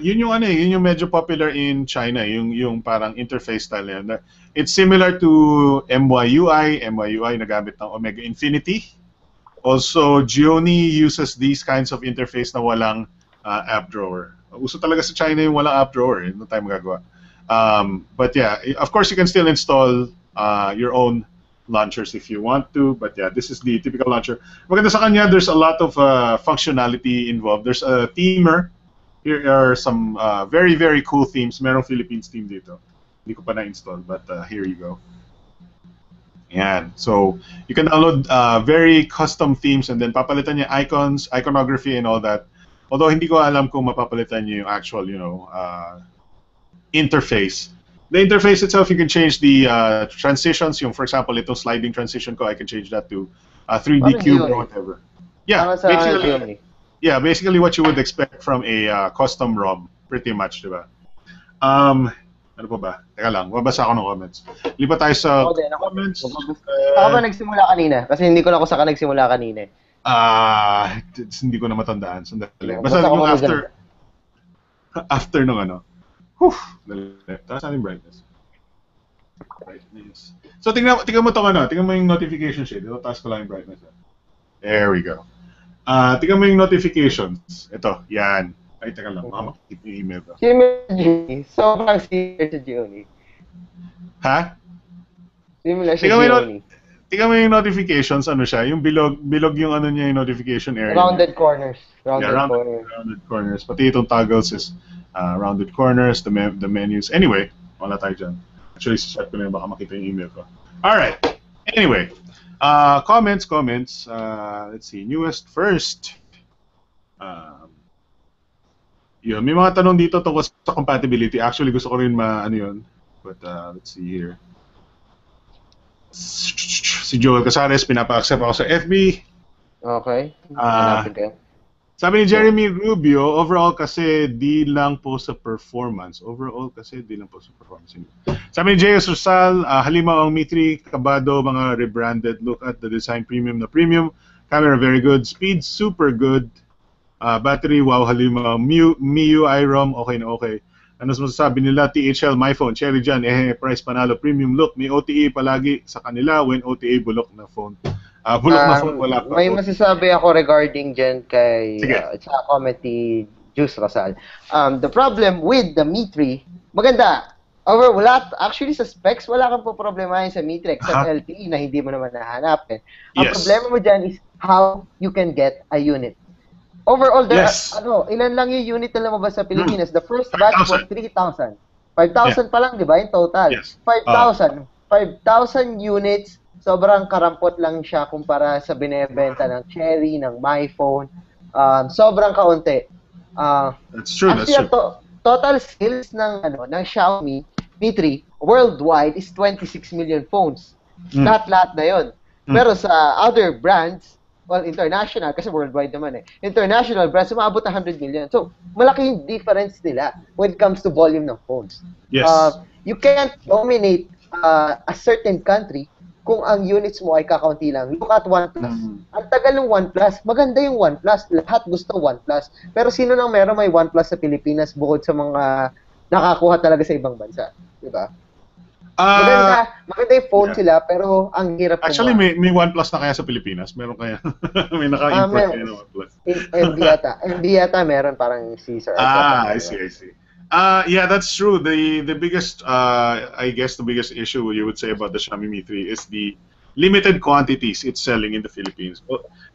Yun yung medyo popular in China, yung parang interface style na. It's similar to MIUI nagamit ng Omega Infinity. Also, Xiaomi uses these kinds of interface na walang app drawer. Uso talaga sa China yung walang app drawer, hindi tayo magagawa. But yeah, of course you can still install your own launchers if you want to, but yeah, this is the typical launcher. Maganda sa kanya, there's a lot of functionality involved. There's a themer. Here are some very, very cool themes. Merong Philippines theme dito. Hindi ko pa na-install, but here you go. Yan. So, you can download very custom themes and then papalitan niya icons, iconography, and all that. Although, hindi ko alam kung mapapalitan niya yung actual, interface. The interface itself, you can change the transitions. For example, itong sliding transition ko, I can change that to 3D cube or whatever. Yeah, basically what you would expect from a custom ROM, pretty much, diba? Ano pa ba? Teka lang, babasa ako ng comments. Lipat tayo sa comments. Ako ba nagsimula kanina? Kasi hindi ko na ako saka nagsimula kanina. Hindi ko na matandaan. Sandali. Basta yung after nung taas natin brightness. So tingnan mo tingnan mo yung notification shade. Ito, taas ko lang yung brightness. There we go. Tingnan mo yung notifications. Ito, yan. Ay, teka lang, makakakit yung email ko. Sobrang similar sa Xiaomi. Ha? Similar sa Xiaomi. Tingnan mo yung notifications, siya, yung bilog yung niya, yung notification area. Rounded corners. Rounded corners. Pati itong toggles is rounded corners, the menus. Anyway, wala tayo dyan. Actually, set ko na yun, baka makita yung email ko. Alright. Anyway, comments. Let's see, newest first. Yun, may mga tanong dito tungkol sa compatibility. Actually, gusto ko rin yun. But let's see here. Si Joel Casares, pinapa-accept ako sa FB. Okay. Sabi ni Jeremy Rubio, overall kasi di lang po sa performance. Sabi ni J.S. Rosal, halimaw ang Mi 3, kabado, mga rebranded. Look at the design, premium na premium. Camera, very good. Speed, super good. Battery, wow, halimaw. MIUI ROM, okay na okay. Ano masasabi nila? THL, my phone, cherry dyan, price panalo, premium look. May OTA palagi sa kanila when OTA bulok na phone. Bulok na phone, wala pa. May masasabi ako regarding dyan kay sa comment ni Juice Rosal. The problem with the Mi 3, maganda. Actually sa specs, wala kang po problemahin sa Mi 3 except LTE na hindi mo naman nahanapin. Ang problema mo dyan is how you can get a unit. Overall, ilan lang yung unit na lumabas sa Pilipinas? The first batch was 3,000. 5,000 pa lang, di ba, in total? Yes. 5,000 units, sobrang karampot lang siya kumpara sa binebenta ng Cherry, ng MyPhone. Sobrang kaunti. That's true, actually, total sales ng Xiaomi Mi 3 worldwide is 26 million phones. Lahat na yun. Pero sa other brands, international, kasi worldwide naman international brands, umabot 100 million. So, malaki yung difference nila when it comes to volume ng phones. Yes. You can't dominate a certain country kung ang units mo ay kakaunti lang. Look at OnePlus. Ang tagal ng OnePlus. Maganda yung OnePlus. Lahat gusto OnePlus. Pero sino nang meron may OnePlus sa Pilipinas bukod sa mga nakakuha talaga sa ibang bansa? Diba? Maganda yung phone sila, pero ang hirap. Actually, may OnePlus na kaya sa Pilipinas? Meron kaya? May naka-import kaya ng OnePlus? MD yata meron, parang Caesar. I see. Yeah, that's true. The biggest, I guess the biggest issue you would say about the Xiaomi Mi 3 is the limited quantities it's selling in the Philippines.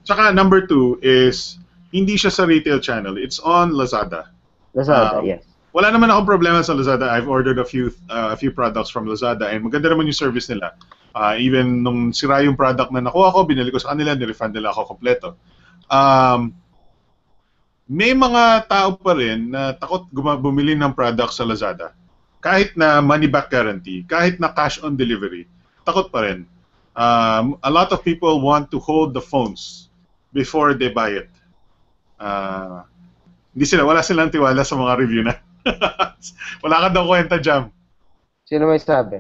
Tsaka number 2 is, hindi siya sa retail channel. It's on Lazada. Yes. wala naman akong problema sa Lazada. I've ordered a few products from Lazada and maganda naman yung service nila. Even nung sira yung product na nakuha ko, binili ko sa kanila, nirefund nila ako kompleto. May mga tao pa rin na takot bumili ng product sa Lazada. Kahit na money back guarantee, kahit na cash on delivery, takot pa rin. A lot of people want to hold the phones before they buy it. Wala silang tiwala sa mga review na. Wala ka daw kwenta, Jam. Sino may sabi?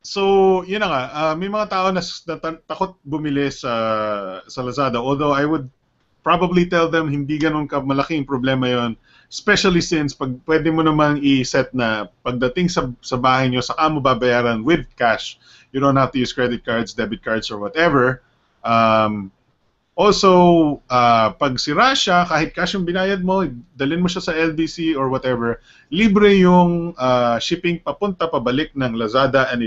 So, yun na nga. May mga tao na takot bumili sa Lazada. Although I would probably tell them hindi ganun malaking problema yon. Especially since pwede mo namang i-set na pagdating sa bahay nyo, saka mo babayaran with cash. You don't have to use credit cards, debit cards, or whatever. Also, pag sira siya, kahit cash yung binayad mo, dalhin mo siya sa LBC or whatever, libre yung shipping papunta pabalik ng Lazada and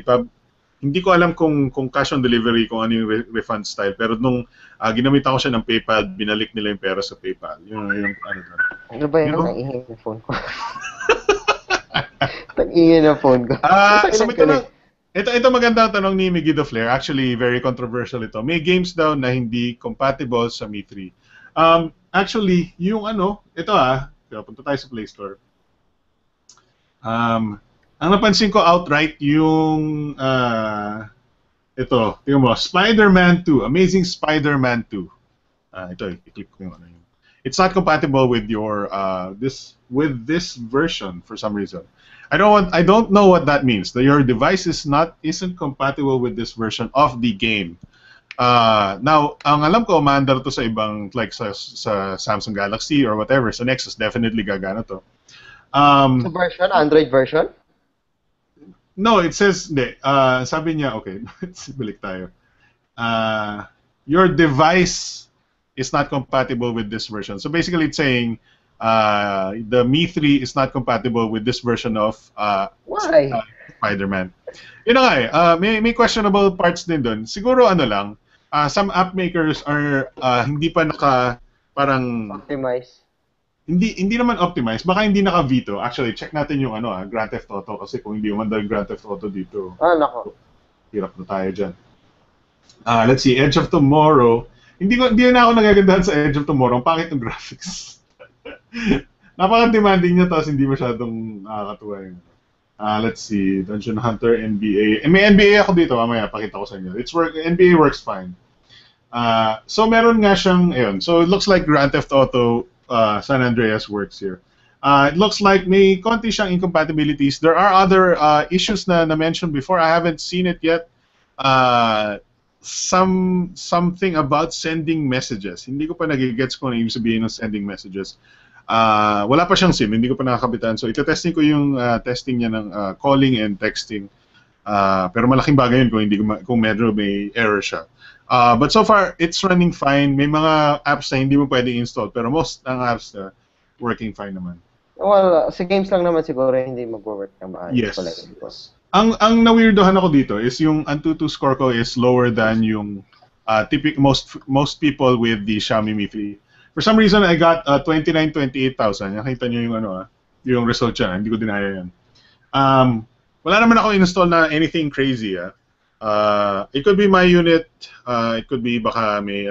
hindi ko alam kung cash on delivery, kung ano yung refund style. Pero nung ginamitan ko siya ng PayPal, binalik nila yung pera sa PayPal. Yung ano ba yun? Nang-ingay na phone ko. Nang-ingay na phone ko. So ito magandang tanong ni Miguel Flair. Actually, very controversial ito. May games daw na hindi compatible sa Mi 3. Actually, yung ito punta tayo sa Play Store. Ang napansin ko outright yung ito, tingnan mo, Spider-Man 2, Amazing Spider-Man 2. Ito, i-click ko yung yun. It's not compatible with your this version for some reason. I don't know what that means. That your device isn't compatible with this version of the game. Now, ang alam ko, maandar to sa ibang, like sa Samsung Galaxy or whatever. Sa Nexus, definitely gagana to. Sa version? Android version? No, it says, sabi niya, okay, balik tayo. Your device is not compatible with this version. So basically, it's saying the Mi 3 is not compatible with this version of Spider-Man. Yun na nga may questionable parts din doon. Siguro some app makers are hindi pa parang optimize. Hindi naman optimize, baka hindi naka-veto. Actually, check natin yung Grand Theft Auto kasi kung hindi umandar Grand Theft Auto dito. Nako. Hirap na tayo dyan. Let's see, Edge of Tomorrow. Hindi na ako nagagandahan sa Edge of Tomorrow. Ang pangit ng graphics. Napaka-demanding niya tapos hindi masyadong nakakatuwa yun. Let's see, Dungeon Hunter, NBA. May NBA ako dito, mamaya pakita ko sa inyo. NBA works fine. So meron nga siyang, so it looks like Grand Theft Auto San Andreas works here. It looks like may konti siyang incompatibilities. There are other issues na mentioned before. I haven't seen it yet. Something about sending messages. Hindi ko pa nagigets kung ano yung sabihin ng sending messages. Wala pa siyang SIM, hindi ko pa nakakabitan. So ito-testing ko yung testing niya ng calling and texting. Pero malaking bagay yun kung medyo may error siya. But so far, it's running fine. May mga apps na hindi mo pwedeng install, pero most ng apps na working fine naman. Well, sa games lang naman siguro hindi mag-work na maayos. Yes. Ang na-weirdohan ako dito is yung Antutu score ko is lower than yung most people with the Xiaomi Mi 3. For some reason, I got 29,000, 28,000. Nakita nyo yung yung result siya. Hindi ko dinaya yan. Wala naman ako install na anything crazy. It could be my unit. It could be baka may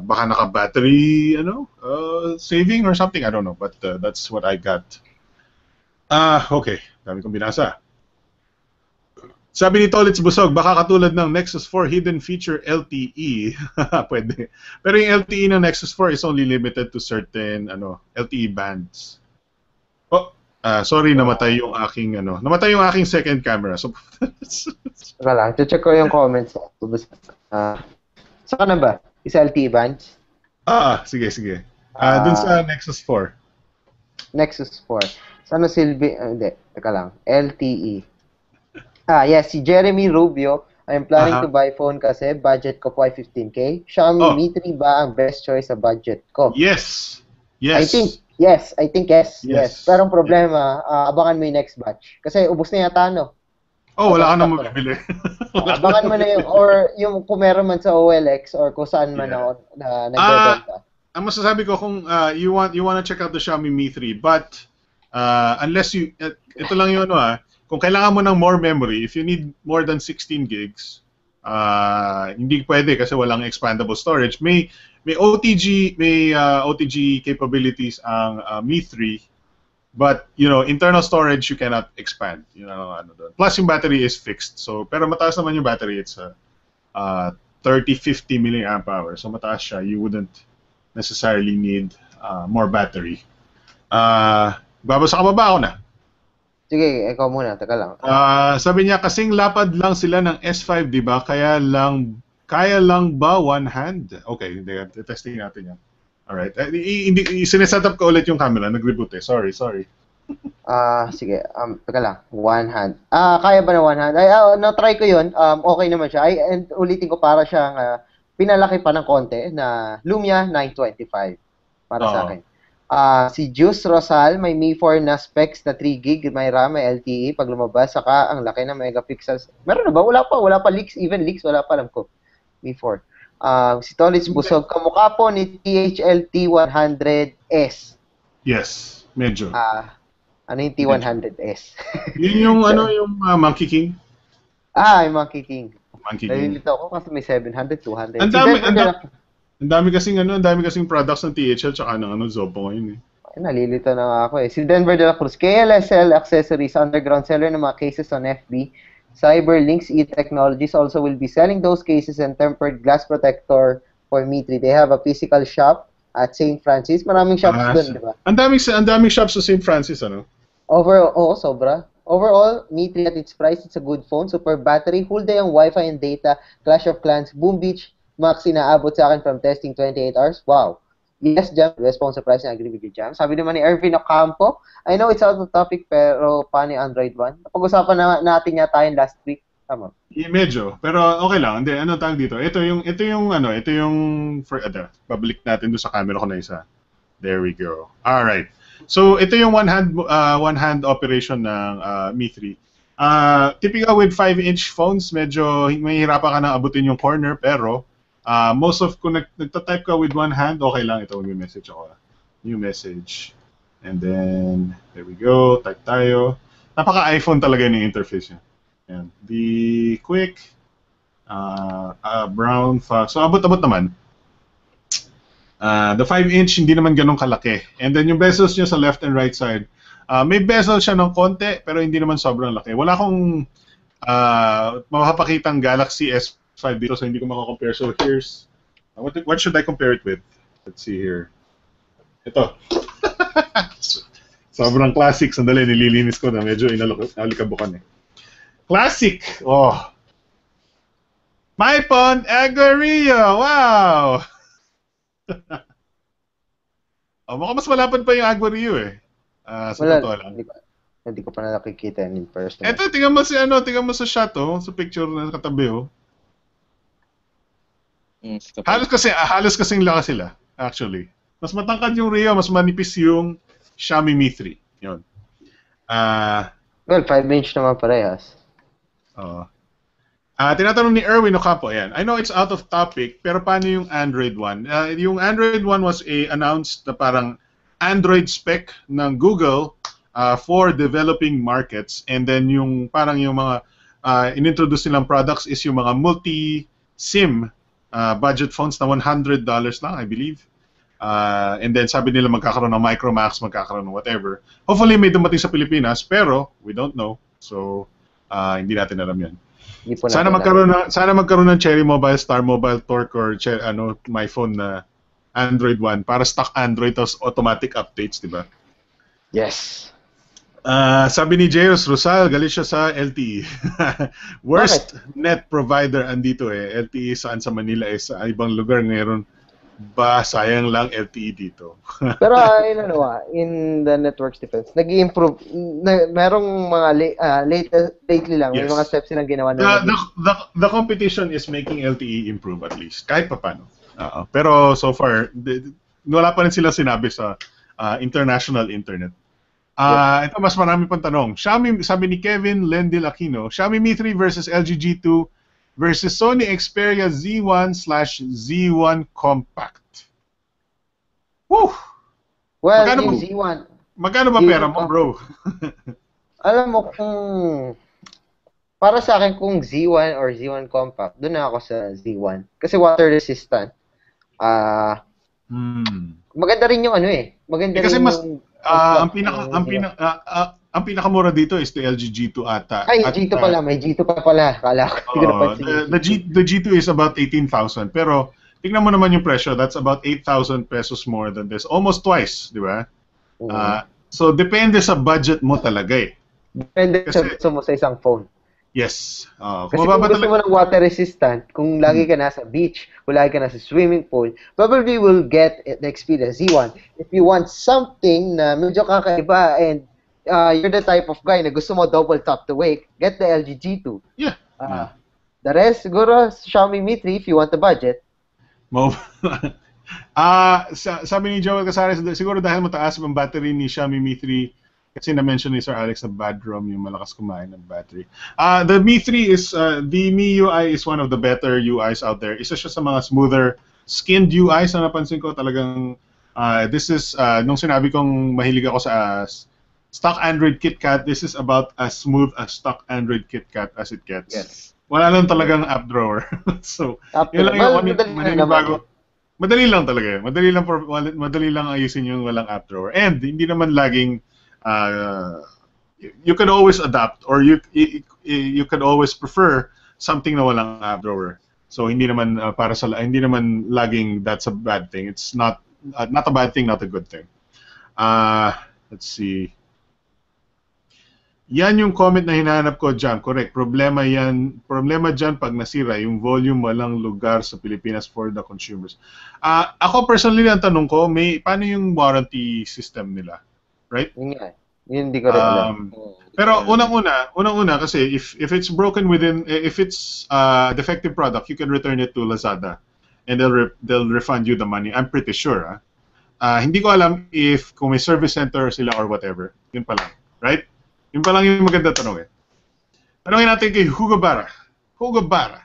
baka naka-battery saving or something. I don't know, but that's what I got. Okay, dami kong binasa. Sabi ni Tolitz Busog, baka katulad ng Nexus 4 hidden feature LTE. Pwede. Pero yung LTE ng Nexus 4 is only limited to certain LTE bands. Sorry, namatay yung aking second camera. So Saka lang, check ko yung comments. Saan na ba? Isa LTE bands? Sige. Dun sa Nexus 4. Nexus 4. Saan na Silvi? Hindi, teka lang. LTE. Yes, si Jeremy Rubio. I'm planning to buy phone kasi budget ko po ay 15K. Xiaomi Mi 3 ba ang best choice sa budget ko? Yes. I think yes. Pero ang problema, abangan mo yung next batch. Kasi ubos na yata, wala ka na mabibili. Abangan mo na yung, or yung kung meron man sa OLX or kung saan man na nagbebenta. ang masasabi ko kung you want to check out the Xiaomi Mi 3, but unless you ito lang yung ano kung kailangan mo ng more memory, if you need more than 16 gigs, hindi pwede kasi walang expandable storage. May OTG capabilities ang Mi 3, but internal storage you cannot expand. Ano doon. Plus yung battery is fixed. So pero mataas naman yung battery, it's 30-50 milliamp hours. So mataas siya. You wouldn't necessarily need more battery. Babasa ka ba ako na? Sige, ikaw muna. Teka lang. Sabi niya, kasing lapad lang sila ng S5, di ba? Kaya lang ba one hand? Okay, testing natin yan. Alright. Sineset up ko ulit yung camera. Nag-reboot eh. Sorry. Sige. Teka lang. One hand. Kaya ba na one hand? Na-try ko yun. Okay naman siya. And ulitin ko para siyang pinalaki pa ng konti na Lumia 925 para sa akin. Si Juice Rosal, may Mi 4 na specs na 3 gig, may RAM, may LTE pag lumabas, saka ang laki ng megapixels. Meron na ba? Wala pa leaks, even leaks, wala pa alam ko. Mi 4. Si Tolitz Busog, kamukha po ni THL T100S. Yes, medyo. Ano yung T100S? Yun yung yung Monkey King? Yung Monkey King. Nalilito ako kasi may 700, 200. Ang dami kasing products ng THL tsaka ng Zopo ngayon eh. Nalilito na nga ako eh. Si Denver de la Cruz, KLSL Accessories, underground seller ng mga cases on FB. Cyberlinks E-Technologies also will be selling those cases and tempered glass protector for Mi 3. They have a physical shop at St. Francis. Maraming shops doon, di ba? Ang daming shops sa St. Francis, ano? Sobra. Overall, Mi 3 at its price, it's a good phone. Super battery, whole day ang Wi-Fi and data, Clash of Clans, Boom Beach, Max inaabot sa akin from testing 28 hours. Wow. Yes, Jam, response sa price, I agree with you, Jam. Sabi naman ni Ervin Ocampo, I know it's out of topic, pero paano yung Android One? Napag-usapan natin yata yung last week. Tama. Medyo, pero okay lang. Hindi, ano tawag dito? Ito yung public natin doon sa camera ko na isa. There we go. All right. So ito yung one hand operation ng Mi 3. Typical with 5-inch phones, medyo mahihirapan ka na abutin yung corner, pero most of kung nagta-type ka with one hand, okay lang. Ito may message ako. New message. And then there we go. Type tayo. Napaka-iPhone talaga yung interface niya. Ayan. Be quick. Brown fox. So abot-abot naman. The 5-inch hindi naman ganun kalaki. And then yung bezels niya sa left and right side. May bezel siya ng konti pero hindi naman sobrang laki. Wala akong mapapakitang Galaxy S5 dito so hindi ko makakompare. So here's what should I compare it with? Let's see here. Ito. Sobrang classic. Sandali, nililinis ko na. Medyo inalikabukan eh. Classic! Oh! My phone, Aguario! Wow! Mukhang mas malapad pa yung Aguario eh. Sa totoo lang. Hindi ko pa na nakikita in person. Eto, tingnan mo sa shot sa picture na katabi Halos kasing laki sila, actually. Mas matangkad yung Rio, mas manipis yung Xiaomi Mi 3. Yun. Well, 5-inch naman parehas. Tinatanong ni Erwin Ocampo, ayan. I know it's out of topic, pero paano yung Android One? Yung Android One was announced na parang Android spec ng Google for developing markets, and then yung parang yung mga inintroduce nilang products is yung mga multi-SIM budget phones na $100 lang, I believe. And then sabi nila magkakaroon ng Micromax, magkakaroon ng whatever. Hopefully may dumating sa Pilipinas, pero we don't know. So hindi natin alam yan. Sana magkaroon ng Cherry Mobile, Starmobile, Torque, or my phone na Android One para stock Android tapos automatic updates, di ba? Yes. Sabi ni Jairus Rosal, galit siya sa LTE. Worst net provider andito eh. LTE saan sa Manila sa ibang lugar ngayon. Sayang lang LTE dito. Pero in the network's defense, nag-i-improve. Merong mga lately lang, may mga steps silang ginawa na. The competition is making LTE improve at least, kahit paano. Pero so far, wala pa rin sila sinabi sa international internet. Ito, mas marami pang tanong. Xiaomi, sabi ni Kevin Lendil Aquino, Xiaomi Mi 3 versus LG G2 versus Sony Xperia Z1/Z1 Compact. Woo! Well, Magkano yung po? Z1, Magkano ba pera mo, bro? alam mo kung para sa akin kung Z1 or Z1 Compact, doon na ako sa Z1. Kasi water resistant. Ah, maganda rin yung ano eh. Maganda Kasi rin mas yung ang construction pinaka ng ang Z1. pinaka ang pinakamura dito is the LG G2 ata. Ay, At G2 pala. May G2 pa pala. Kala ko, hindi ko napansin yung G2. the G2 is about 18,000 pero tingnan mo naman yung presyo, that's about 8,000 pesos more than this. Almost twice, di ba? So depende sa budget mo talaga eh. Depende sa Kasi gusto mo sa isang phone. yes, Kasi kung gusto mo ng water resistant, kung lagi ka nasa beach, kung lagi ka nasa swimming pool, probably will get the experience Z1. If you want something na medyo kakaiba and you're the type of guy na gusto mo double top to wake, get the LG G2. yeah. The rest, siguro, Xiaomi Mi 3 if you want the budget. Sabi ni Joel Casares, siguro dahil mataas ang battery ni Xiaomi Mi 3 kasi na-mention ni Sir Alex na bad ROM yung malakas kumain ng battery. The Mi 3 is, the MIUI is one of the better UIs out there. Isa siya sa mga smoother skinned UIs na napansin ko talagang, this is, nung sinabi kong mahilig ako sa stock Android KitKat, this is about as smooth as stock Android KitKat as it gets. Yes. Wala lang talagang app drawer. So, yun lang yung maninibago. Madali lang talaga. Madali lang ayusin yung walang app drawer. And hindi naman laging you can always adapt or you can always prefer something na walang app drawer. So hindi naman hindi naman laging that's a bad thing. It's not a bad thing, not a good thing. Let's see. Yan yung comment na hinahanap ko dyan. Correct. Problema dyan pag nasira, yung volume walang lugar sa Pilipinas for the consumers. Ako personally, ang tanong ko, paano yung warranty system nila? Right? Yun hindi ko rin alam. Pero unang-una kasi if it's broken if it's defective product, you can return it to Lazada and they'll refund you the money. I'm pretty sure. Hindi ko alam if kung may service center sila or whatever. Yun pa lang. Right? Yun pa lang yung maganda tanong eh. Tanongin natin kay Hugo Barra. Hugo Barra.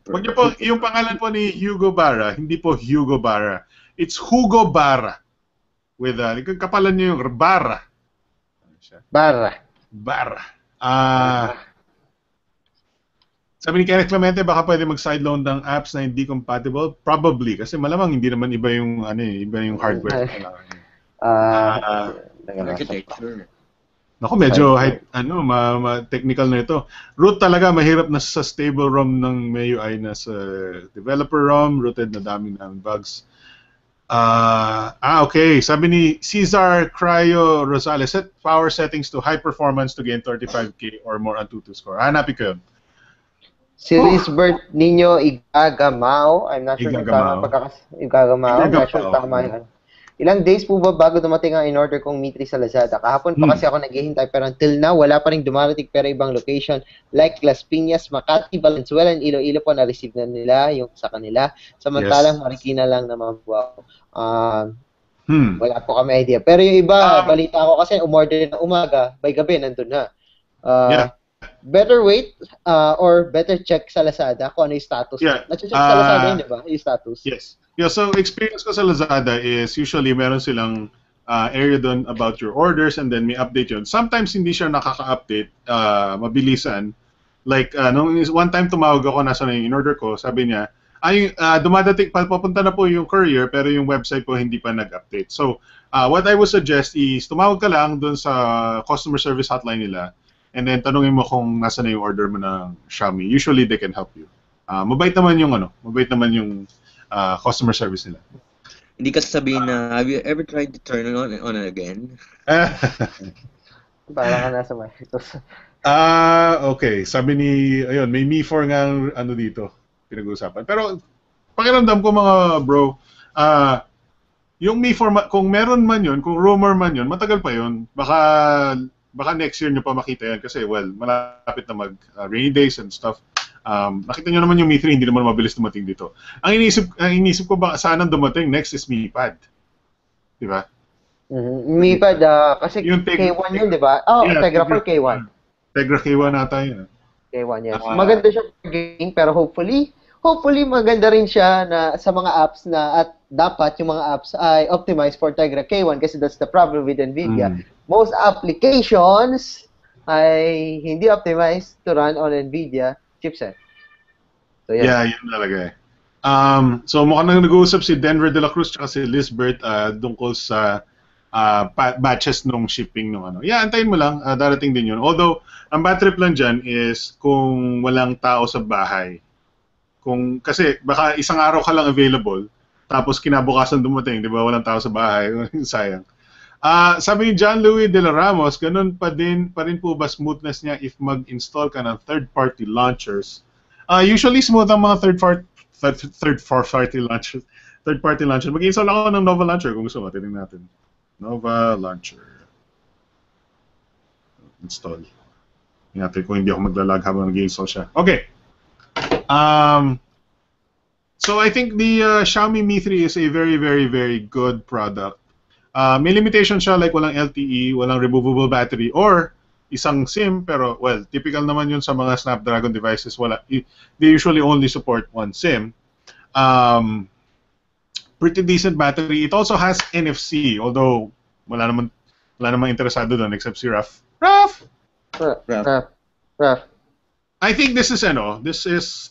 Wag niyo po, yung pangalan po ni Hugo Barra, hindi po Hugo Barra. It's Hugo Barra. With, kapalan niyo yung Barra. Barra. Sabi ni Kenneth Clemente, baka pwede mag-sideload ng apps na hindi compatible? Probably, kasi malamang hindi naman iba yung, iba yung hardware. Architecture. Naku, medyo technical na ito. Root talaga, mahirap na sa stable ROM ng MIUI na sa developer ROM, rooted na dami ng bugs. Okay. Sabi ni Cesar Cryo Rosales, set power settings to high performance to gain 35K or more on Antutu score. Hanapin ko yun. Si Lisbert Nino Igagamao, I'm not sure kung tama Igagamao, I'm not sure tama yun. Ilang days po ba bago dumating ang in-order kong Mi 3 sa Lazada? Kahapon pa kasi ako naghihintay pero until now, wala pa rin dumarating pero ibang location like Las Piñas, Makati, Valenzuela, and Iloilo po na-receive na nila yung sa kanila. Samantalang Marikina lang naman po ako. Wala po kami idea. Pero yung iba, balita ko kasi umorder ng umaga, by gabi nandun na. Better wait or better check sa Lazada kung ano yung status. Na-check sa Lazada yun, di ba? Yung status. Yes. Yeah, so experience ko sa Lazada is usually meron silang area doon about your orders and then may update yun. Sometimes hindi siya nakaka-update, mabilisan. Like, one time tumawag ako, nasa na yung in-order ko, sabi niya, dumadating, papunta na po yung courier pero yung website po hindi pa nag-update. So, what I would suggest is tumawag ka lang doon sa customer service hotline nila and then tanungin mo kung nasa na yung order mo ng Xiaomi. Usually, they can help you. Mabait naman yung customer service nila. Hindi ka sasabihin na, have you ever tried to turn it on again? Parang ka nasa Mahitos. Okay. Sabi ni, ayun, may Mi 4 nga dito, pinag-uusapan. Pero, pakiramdam ko mga bro, yung Mi 4, kung meron man yun, kung rumor man yun, matagal pa yun. Baka next year nyo pa makita yan kasi, well, malapit na rainy days and stuff. Nakita nyo naman yung Mi 3, hindi naman mabilis dumating dito. Ang iniisip ko ba, saan ang dumating? Next is Mi Pad. Di ba? Mi Pad, kasi yung K1 yun, di ba? Tegra for K1. Tegra K1 nata yun. K1, yes. Maganda siya for gaming, pero hopefully maganda rin siya na sa mga apps na at dapat yung mga apps ay optimized for Tegra K1 kasi that's the problem with NVIDIA. Most applications ay hindi optimized to run on NVIDIA chipset. So, Yeah, yun talaga eh. So mukhang nang nag-uusap si Denver de la Cruz at si Lisbeth tungkol sa batches nung shipping nung ano. Yeah, antayin mo lang, darating din yun. Although, ang bad trip lang dyan is kung walang tao sa bahay. Kasi baka isang araw ka lang available, tapos kinabukasan dumating, di ba, walang tao sa bahay. Sayang. Sabi ni John Louis de la Ramos, ganun pa rin po ba smoothness niya if mag-install ka ng third-party launchers? Usually smooth ang mga third-party launchers. Mag-install ako ng Nova Launcher kung gusto mo. Tingnan natin. Nova Launcher. Install. Tingnan natin kung hindi ako maglalag habang nag-install siya. Okay. So I think the Xiaomi Mi 3 is a very, very, very good product. May limitation siya like walang LTE, walang removable battery, or isang SIM, pero well, typical naman yun sa mga Snapdragon devices. They usually only support one SIM. Pretty decent battery. It also has NFC, although wala namang interesado doon except si Raf. Raf! I think this is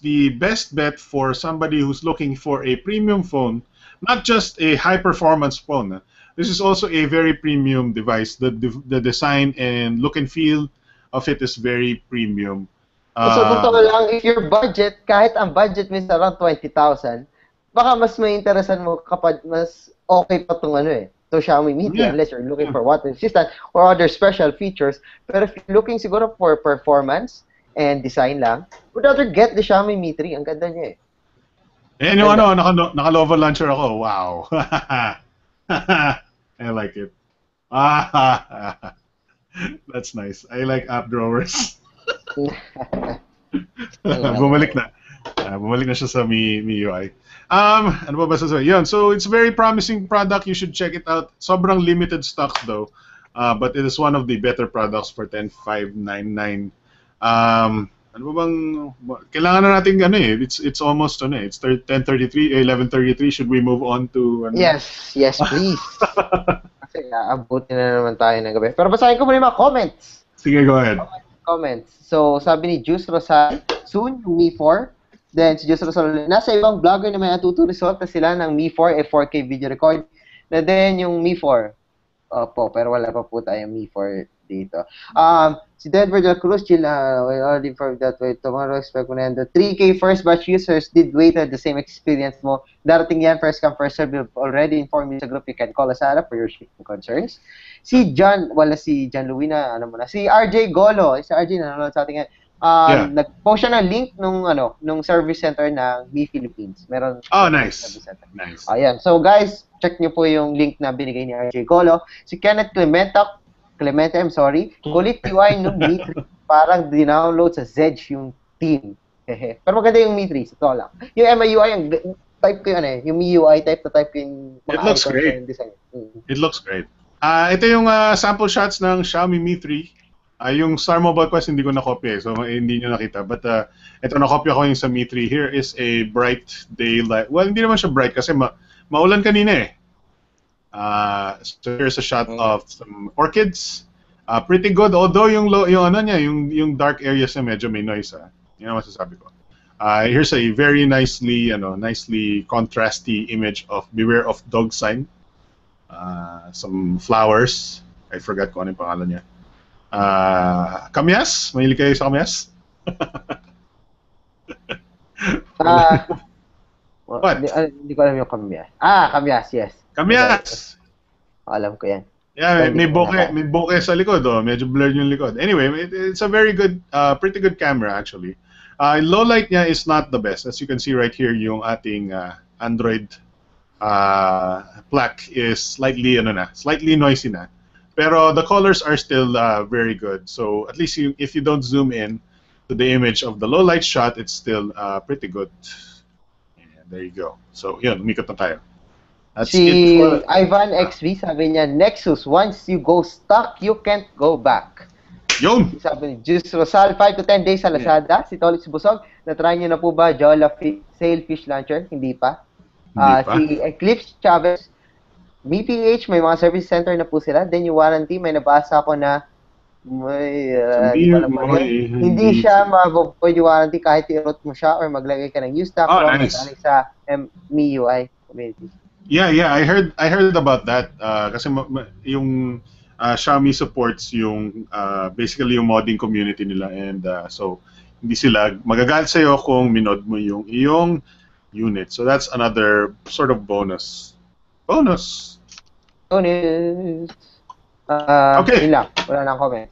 the best bet for somebody who's looking for a premium phone, not just a high performance phone. This is also a very premium device. The design and look and feel of it is very premium. So, totoo lang, if your budget, kahit ang budget mo is around 20,000, baka mas may interesan mo kapag mas okay pa itong to Xiaomi Mi 3 unless you're looking for water resistant or other special features. Pero if you're looking siguro for performance and design lang, would rather get the Xiaomi Mi 3. Ang ganda niya eh. And yung naka-Nova Launcher ako. Wow. I like it. That's nice. I like app drawers. Bumalik na. Bumalik na siya sa MIUI. Ano ba sasabihin? Yun. So it's a very promising product. You should check it out. Sobrang limited stocks though. But it is one of the better products for 10,599. Ano ba bang kailangan na natin it's almost it's 10:33, 11:33. Should we move on to Yes, please. Kasi abutin na naman tayo ng gabi. Pero basahin ko muna yung mga comments. Sige, go ahead. Comments. So, sabi ni Juice Rosal, soon yung Mi 4. Then si Juice Rosal, nasa ibang vlogger na may resulta sila ng Mi 4 4K video record. Na then yung Mi 4. Opo, pero wala pa po tayong Mi 4 dito. Si Denver de la Cruz, we already informed that way. Tomorrow, expect mo na yan. The 3K first batch users did wait at the same experience mo. Darating yan, first come, first serve. We've already informed you sa group. You can call us out for your shipping concerns. Si John Louis na, si RJ Golo. Si RJ na nanonood sa ating yan. Nag-post siya ng link nung service center ng Mi Philippines. Meron nice. Service center. Nice. Ayan. So guys, check niyo po yung link na binigay ni RJ Golo. Si Kenneth Clemente, kulit UI ng Mi 3. Parang dinownload sa Zedge yung team. Pero maganda yung Mi 3, ito lang. Yung MIUI, yung type ko yung MIUI type ko yung It looks great. It looks great. Ito yung sample shots ng Xiaomi Mi 3. Yung Starmobile Quest hindi ko na-copy so hindi nyo nakita. But ito na-copy ko yung sa Mi 3. Here is a bright daylight. Well, hindi naman siya bright kasi maulan kanina eh. So here's a shot of some orchids. Pretty good, although yung dark areas na medyo may noise. Yun ang masasabi ko. Here's a very nicely contrasty image of Beware of Dog sign. Some flowers. I forgot kung ano yung pangalan niya. Kamyas? Mahilig kayo sa kamyas? What? Hindi ko alam yung kamyas. Kamyas, yes. Kamyas! Alam ko yan. Yeah, may bokeh sa likod, medyo blurred yung likod. Anyway, it's a very good, pretty good camera actually. Low light niya is not the best. As you can see right here, yung ating Android plaque is slightly noisy na. Pero the colors are still very good. So at least if you don't zoom in to the image of the low light shot, it's still pretty good. And there you go. So yun, umikot na tayo. That's si Ivan XV, sabi niya, Nexus, once you go stuck, you can't go back. Yun! Sabi ni Juice Rosal, 5 to 10 days sa Lazada. Si Tolix Busog, na-try niyo na po ba Jolla Sailfish Launcher? Hindi pa? Hindi pa. Si Eclipse Chavez, BPH, may mga service center na po sila. Then yung warranty, may nabasa ko na di ko alam ano yun. Hindi siya ma-void yung warranty kahit i-root mo siya or maglagay ka ng new stock ROM na galing sa MIUI community. Yeah, I heard about that. Kasi yung Xiaomi supports yung basically yung modding community nila, and so hindi sila magagalit sa'yo kung minod mo yung iyong unit. So that's another sort of bonus. Bonus. Okay. Yun lang. Wala nang comment.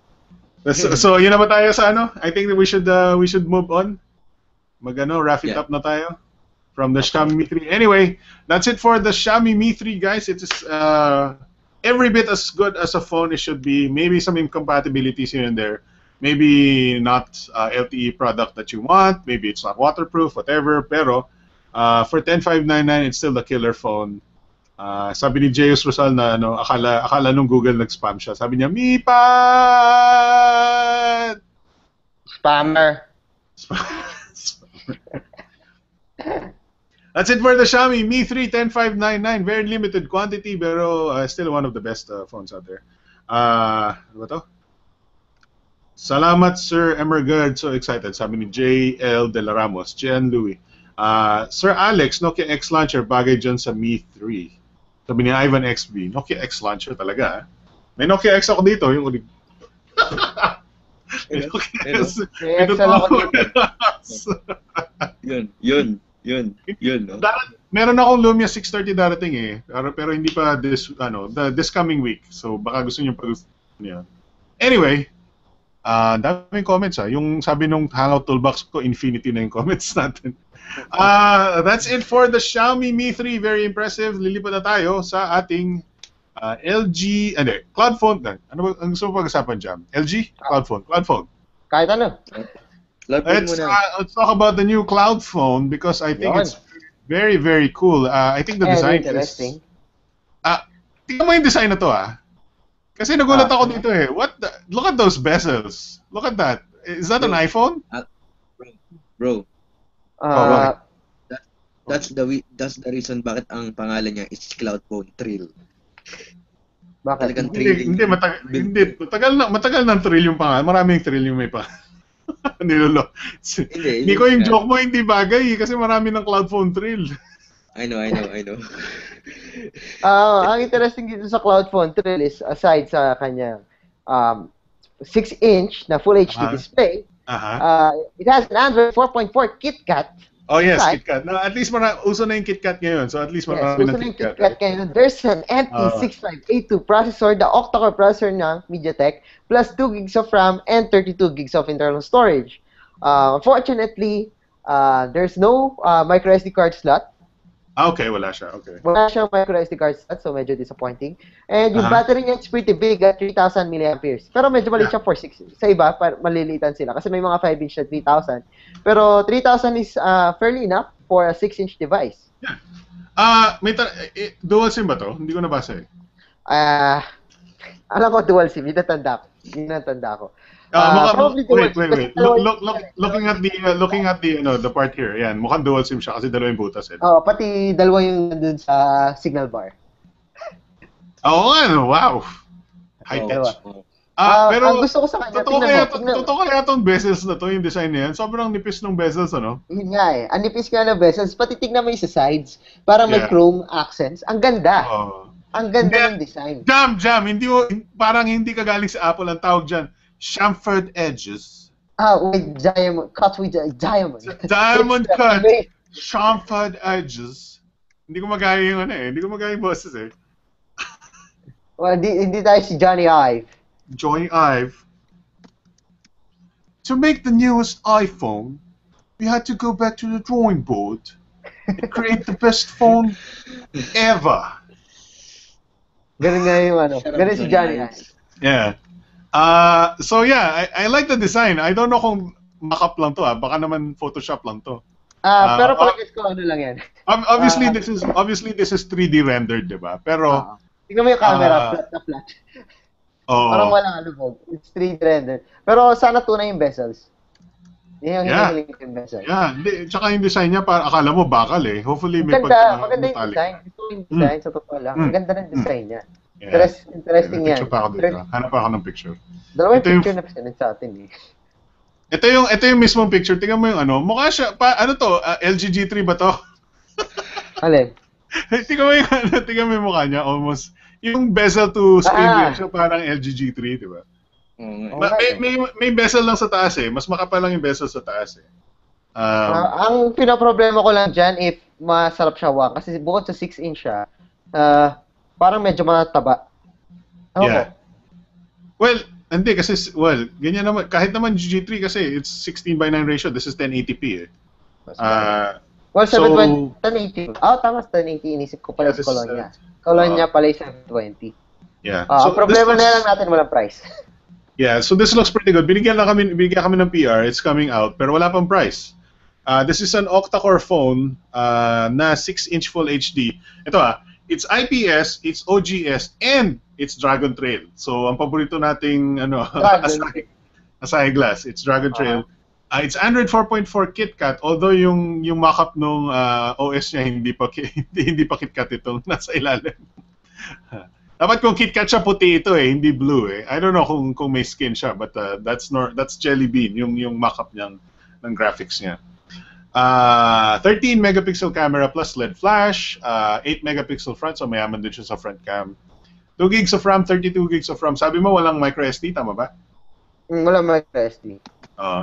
So yun na ba tayo sa ano? I think that we should move on. Wrap it up na tayo from the Xiaomi Mi 3. Anyway, that's it for the Xiaomi Mi 3, guys. It is every bit as good as a phone it should be. Maybe some incompatibilities here and there. Maybe not LTE product that you want. Maybe it's not waterproof, whatever. Pero for 10,599, it's still a killer phone. Sabi ni Jeyus Rosal na akala nung Google nag-spam siya. Sabi niya, Mi Pat! Spammer. That's it for the Xiaomi Mi 3 10599. Very limited quantity, pero still one of the best phones out there. Ano ba to? Salamat, Sir Emergard. So excited. Sabi ni J.L. De La Ramos. Jen Louis. Sir Alex, Nokia X Launcher, bagay dyan sa Mi 3. Sabi ni Ivan XB, Nokia X Launcher talaga. May Nokia X ako dito. Yung ulit. May Nokia X. May ako dito. Yun. No? Meron akong Lumia 630 darating eh. Pero hindi pa this coming week. So baka gusto niyo pag-gusto. Anyway, daming comments Yung sabi nung Hangout Toolbox ko, infinity na yung comments natin. That's it for the Xiaomi Mi 3. Very impressive. Lilipat na tayo sa ating LG, Cloudfone. Ano ba ang gusto mo pag-usapan dyan? LG? Cloudfone. Kahit ano. Let's talk about the new Cloudfone because I think it's very, very cool. I think the design interesting. Tingnan mo yung design na to Kasi nagulat ako dito look at those bezels. Look at that. Is that an iPhone? Bro. That's the reason bakit ang pangalan niya is Cloudfone Thrill. Bakit? Matagal ng thrill yung pangalan. Maraming thrill yung may pangalan. Nilolo. Hindi ko yung joke mo hindi bagay kasi marami ng Cloudfone thrill. I know. Ang interesting dito sa Cloudfone thrill is aside sa kanya 6-inch na Full HD display, it has an Android 4.4 KitKat. Oh yes, KitKat. No, at least uso na yung KitKat ngayon. So at least marami ng KitKat. There's an NT6582 processor, the octa-core processor ng MediaTek, plus 2 gigs of RAM and 32 gigs of internal storage. Unfortunately, there's no microSD card slot. Okay, wala siya. Okay. Wala siyang microSD card slot, so medyo disappointing. And yung battery niya, it's pretty big at 3,000 mAh. Pero medyo maliit siya for 6. Sa iba, maliliitan sila. Kasi may mga 5-inch na 3,000. Pero 3,000 is fairly enough for a 6-inch device. Yeah. Dual SIM ba to? Hindi ko nabasa Alam ko dual SIM. Hindi natanda ko. Wait. Looking at the part here. Yan, mukhang dual SIM siya kasi dalawa yung butas pati dalawa yung nandun sa signal bar. Wow. High tech. Pero ang gusto ko sa kanya, totoo kaya itong bezels na to, yung design na yan? Sobrang nipis ng bezels, ano? Yun nga Ang nipis nga ng bezels. Pati tignan mo yung sa sides. Parang may chrome accents. Ang ganda. Ang ganda ng design. Jam! Parang hindi ka galing sa Apple ang tawag dyan. Chamfered edges. With diamond. Cut with diamond. Diamond cut. Chamfered edges. Hindi ko magaya yung Hindi ko magaya yung boses Well, hindi tayo si Johnny Ive. Johnny Ive. To make the newest iPhone, we had to go back to the drawing board and create the best phone ever. Ganun nga yung Ganun si Johnny Ive. Yeah. So yeah, I like the design. I don't know kung mock-up lang to baka naman Photoshop lang to. Pero palagay ko lang yan. Obviously this is 3D rendered, 'di ba? Pero tingnan mo yung camera, flat na flat. Parang walang lubog. It's 3D rendered. Pero sana tunay yung bezels. Yan yung Yeah. hinihiling ko yung bezel. Yeah, hindi, tsaka yung design niya, para akala mo bakal eh. Hopefully may Maganda yung metallic. design. Gusto ko yung design, sa totoo lang. Ang ganda ng design niya. Yeah. Interesting May yan. picture pa ako dito. Hanap pa ako ng picture. Dalawang Ito yung- picture na sinend sa atin eh. Ito yung mismong picture. Tingnan mo yung ano. Mukha siya, ano to? LG G3 ba to? Alin? tingnan mo yung tingnan mo yung mukha niya. Almost. Yung bezel to screen ratio parang LG G3, di ba? May bezel lang sa taas eh. Mas makapal lang yung bezel sa taas eh. Ang pinaproblema ko lang dyan, if masarap siya wang, kasi bukod sa 6-inch siya, parang medyo mataba. Yeah. Well, hindi kasi, ganyan naman. Kahit naman G3 kasi, it's 16:9 ratio. This is 1080p eh. Well, 1080. Tama, 1080. Inisip ko pala sa Colonia. Colonia pala yung 720. Yeah. Problema na lang natin, walang price. Yeah, so this looks pretty good. Binigyan kami ng PR. It's coming out, pero wala pang price. This is an octa-core phone na 6-inch Full HD. Ito it's IPS, it's OGS, and it's Dragon Trail. So, ang paborito nating Asahi Glass, it's Dragon Trail. It's Android 4.4 KitKat, although yung mock-up nung OS niya hindi pa KitKat itong nasa ilalim. Dapat kung KitKat siya puti ito eh, hindi blue eh. I don't know kung may skin siya, but that's Jelly Bean, yung mock-up niyang ng graphics niya. 13 megapixel camera plus LED flash, 8 megapixel front, so mayaman din siya sa front cam. 2 gigs of RAM, 32 gigs of RAM. Sabi mo walang micro SD, tama ba? Walang micro SD.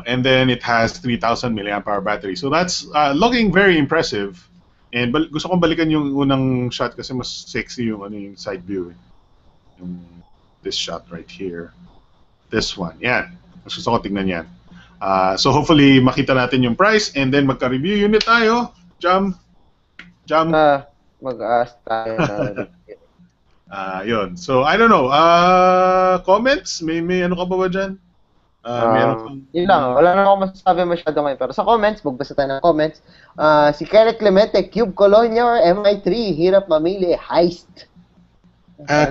And then it has 3,000 mAh battery. So that's looking very impressive. And gusto kong balikan yung unang shot kasi mas sexy yung side view. Yung this shot right here. This one. Yan. Mas gusto ko tingnan yan. So hopefully makita natin yung price and then magka-review unit tayo. Jam. Mag-ask tayo na yun. So I don't know. Comments? May ano ka ba dyan? Yun lang. Wala na ako masasabi masyado ngayon. Pero sa comments, magbasa tayo ng comments. Si Kenneth Clemente, Cube Colonia or MI3? Hirap mamili. Heist.